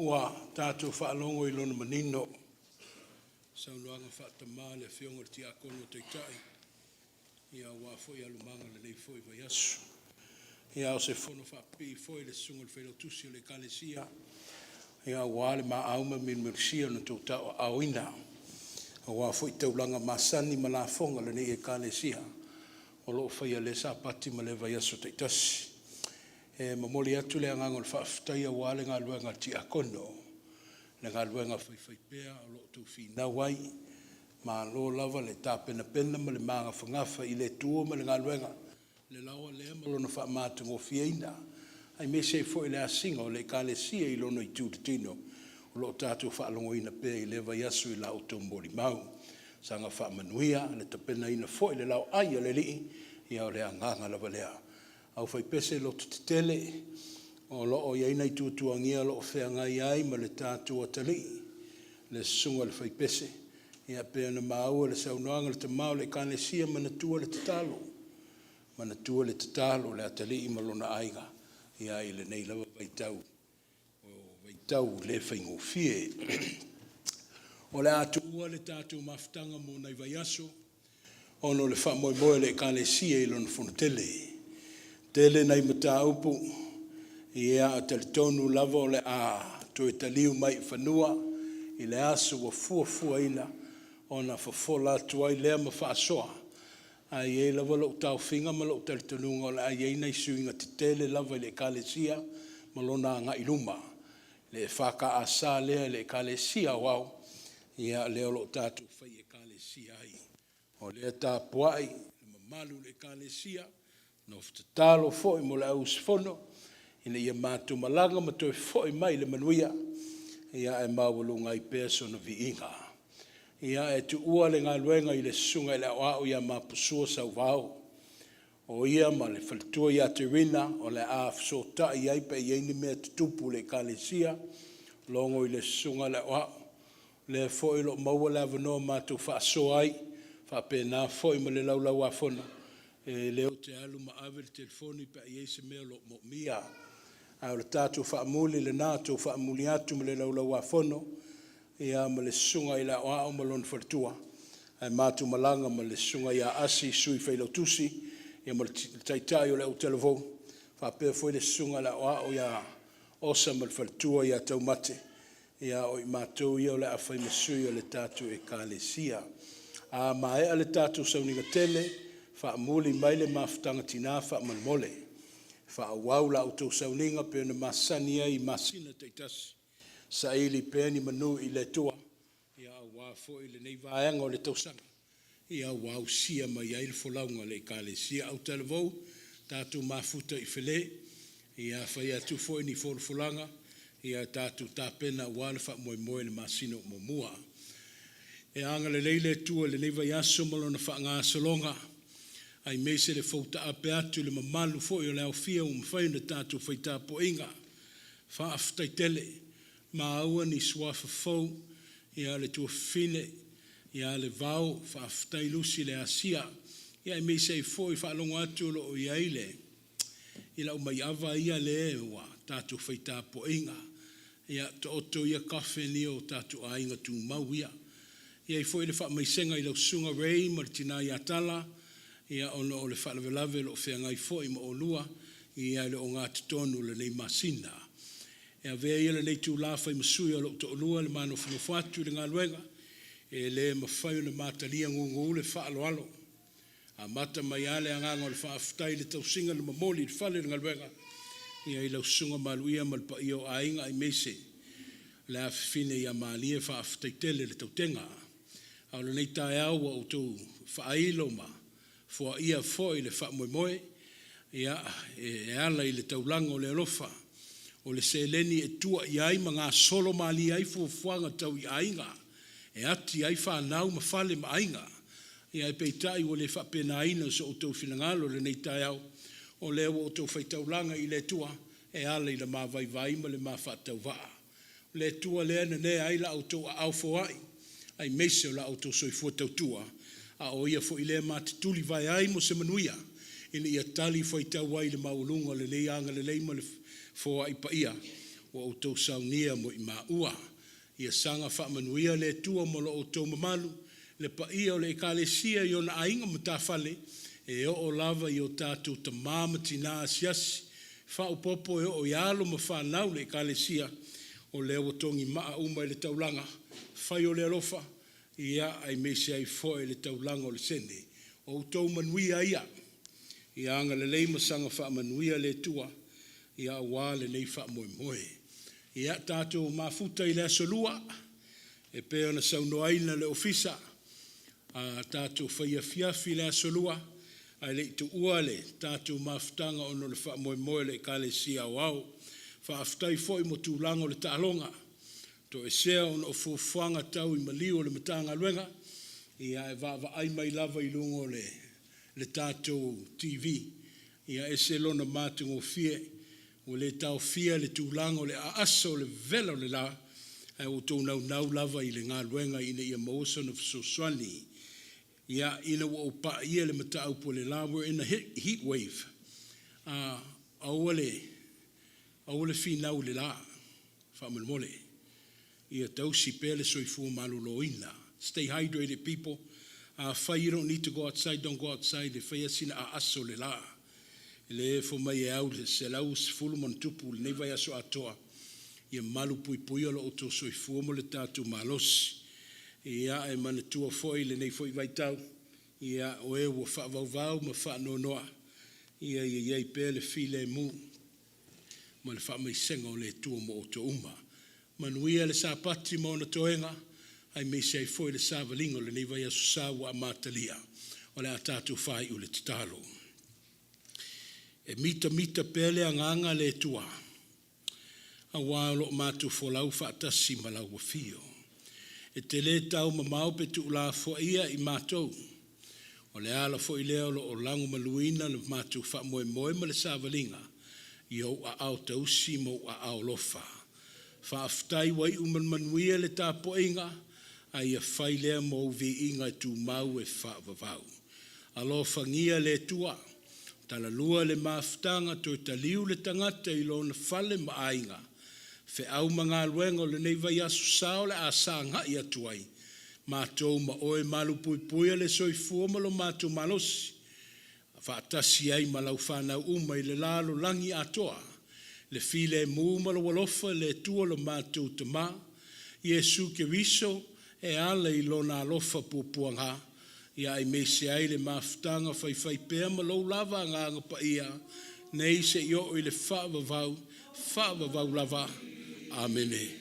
ua tātou whaalongo I lona manino. Saunoanga whaatamā le whionga ti a kono teitai. Ia wā fwoi alumanga le nei fwoi vai asu. Ia o se whono whaapi fwoi le sunga le whailo tusi o le kalesia. Ia wā le maa auma min mersia na tau tau awina. Wā fwoi taulanga masani ma la fonga le nei e kalesia. O loo whaia le sa pati ma le vai asu teitasi. Mamoli atu le angangol whaafutai a wā le ngā luenga ti a kono. Le ngā luenga whai pēa o loo tau whina wai. Ma lo lava le tāpena pena ma le maanga whangafa I le tua ma le ngā luenga. Le lawa le ama lona wha mātungo fiaina. Ai me se fo I le asinga o le kalesia I lono I tūtino. O loo tātou whaalongo ina pēa I le vai asu I la o tau mori mau. Sanga wha manuia le tapena ina fo I le lau ai o le lii. Ia o le anganga lava lea. Au whai pese lo te tele. O loo iaina I tūtuangia lo o wheangai ai ma le tātua tali. Le sunga le whai pese. Ia pēna maua le saunoanga le tamau le kalesia manatua le tatalo. Manatua le tatalo le atali I malona aiga. Ia I le nei lava vaitau. O vaitau le whaingofie. O le atua le tātou mafutanga mo nei vai aso. Ono le whamoimoe le kalesia I lona whono tele. Tele nei mata upu. Ia a talitonu lava o le a. Toe taliu mai whanua. I le aso wa fua ina. Ona whafola tuai lea ma whaasoa. Ai e lava lo tau whinga ma lo talitonunga o le ai e nei suinga te tele lava I le kalesia ma lona ngā iluma. Le whaka asa lea le kalesia wau. Ia leo lo tātou whai e kalesia ai. O lea tā puai, le mamalu le kalesia, no whatatalo fōi mo le au sifono, ina ia mātu malanga ma toi fōi mai le manuia, ia e mawalunga I peso na vi inga. Ia e tu ua le ngā luenga I le sunga I le au ia mapusua sau vau. O ia ma le whalitua ia te rina, o le a fsota I aipa I eini mea tutupu le kalesia, longo I le sunga le au. Le fōi lo maua le avanoa mātu whaasoa ai, whapena fōi ma le laulau a whona. E leo te alu ma ave le telefoni pa I eise mea lo mo mia. A le tātou whaamuli le nātou whaamuli atu ma le laulau a whono. Ia ma le sunga I la o ma lona whalitua. Ai mātu malanga ma le sunga ia asi sui whailo tusi. Ia ma le taitai o le au telefon. Whapea fōi le sunga la o ia osa ma le whalitua ia tau mate. Ia o I mātou ia o le awhai masui o le tātou e kalesia. A mae a le tātou sauninga tele. Whaamuli mai le mafutanga tina whaamanmole. Whaawau la o tau sauninga pe na masani ai masina teitasi. Sa ili pēni manu I le tua. Ia wā fo I le nei vāenga o le tausanga. Ia wāu sia mai ai le folaunga le kalesia au televou. Tātou mafuta I whele. Ia whai atu fo I ni folanga. Ia tātou tāpena wāle wha moe le masino momua. E anga le leile tua le nei vai aso malona wha ngā salonga. Ai meise le fauta ape atu le mamalu fo I o leo fia umwhaina tātou whaita po inga. Wha aftai tele. Ma aua ni swafa fau, ia le tua fine, ia le vau, whaaftai lusi le asia, ia me sei foi whaalongo atu lo o iaile, ila umai ava ia le ewa, tātou whaita po inga, ia to oto ia kafe ni o tātou ainga tu mau ia I foi le wha mai senga I lau sunga rei, martina ia tala, ia ono o le whalavelave lo whengai foi ma o lua, ia le o ngā tutonu le nei masina. E vea ia le nei tū la whai masui o lo to olua le mano whanofatu le ngā luenga, e le mawhai o le mātalia ngungu le whaaloalo. A mata mai ale anganga o le whaafutai le tausinga le mamoli le whale le ngā luenga, ia I lau sunga maluia malpa o ainga I meise, le awhine ia maalia whaafutai tele le tautenga. Au le nei tae au o tū whaailo ma, fua ia foi le whaamoemoe, ia e ala I le taulanga o le alofa, o le seleni e tua I ai ma ngā solo mali ai fuafuanga tau I ainga, e ati ai whanau ma whale ma ainga, I ai peitai o le whapena aina so o tau whinangalo le nei tai au, o leo o tau whaitaulanga I le tua, e ala I le mawai vai ma le mawhatau waa. Le tua le ana ne ai la o tau au foai, ai meise o la o tau soifua tau tua, a o ia fo I le matituli vai ai mo se manuia, ina ia tali whaitau wai le maulunga le leianga le leima le fo ai pa ia wa o tau saunia mo I maua'a. Ia sanga whaamanuia le tua mo lo o tau mamalu, le paia o le ekalesia I ona ainga matawhale, e o lava I o tātou ta māmati nā asiasi, whaupopo e o ialo ma whanau le ekalesia, o le o tongi maa uma I le taulanga, whai o le alofa, ia ai mese ai foe le taulanga o le sene, o tau manuia ia, ia anga le leima sanga whaamanuia le tua, ia wā le nei whaamoe moe. Ia tātou mafuta I le asolua, e pēo na saunoaina le ofisa, a tātou whaia fiafi le asolua, ai le itu ua le tātou mafutanga ono le whaamoe moe le ekalesia o au, whaaftai foi mo tūlanga o le tālonga, to e sea ono o fufuanga tau I malio le matanga luenga, ia e vava ai mai lava I lungo le tātou TV, ia e se lona mātungo fie, o le tau fia le tūlanga o le aasa o le vela o le la, ai o tō nau lava I le ngā luenga ina ia mausa na fsoswani, ia ina o pa ia le matau po le la, we're in a heat wave, au le finau le la, whaman mole, ia tau si pele soifu malu loina, stay hydrated people, whai you don't need to go outside, don't go outside, e whai asina aasa o le la, le fo mai e au le se lau se fulu man tupu le nei vai aso atoa ia malu pui pui o lo o tō soifua mo le tātou malosi ia e mana tua foi le nei foi vai tau ia o e ua whaavauvau ma whaanonoa ia iei pē le file mu ma le whaamaisenga o le tua mo o tō uma manuia le sāpati mo na toenga ai mei sei foi le sāvalingo le nei vai aso sāwa a mātalia o le a tātou whai u le titalo. E mita pele anganga le tua. A walo matu folau whaatasi malau wa fio. E te le tau mamau pe tu la fo ia I matou. O le ala fo I leo lo o langu maluina le matu wha moe moe ma le sāvalinga. Iau a au tausi mo a au lofa. Wha aftai wai uman manuia le tā poinga. A ia whai lea mo vi inga tu mau e wha vavau. Alo whangia le tua. Tala lua le mafutanga to taliu le tangata I lona fale maainga. Fe au mga luengo le nei vai asu sao le asanga I atuai. Mātou ma oe malu pui pui le soifua malo mātou malosi. Whaatasi ai malau whanau uma I le lalo langi atoa. Le file mu malo walofa le tua lo mātou tama. Iesu ke viso e ala I lona alofa pupuanga. Ia I mese ai le mafutanga whai pēr ma lau lava nganga pa ia, nei se I o I le whaavavau lava. Amene.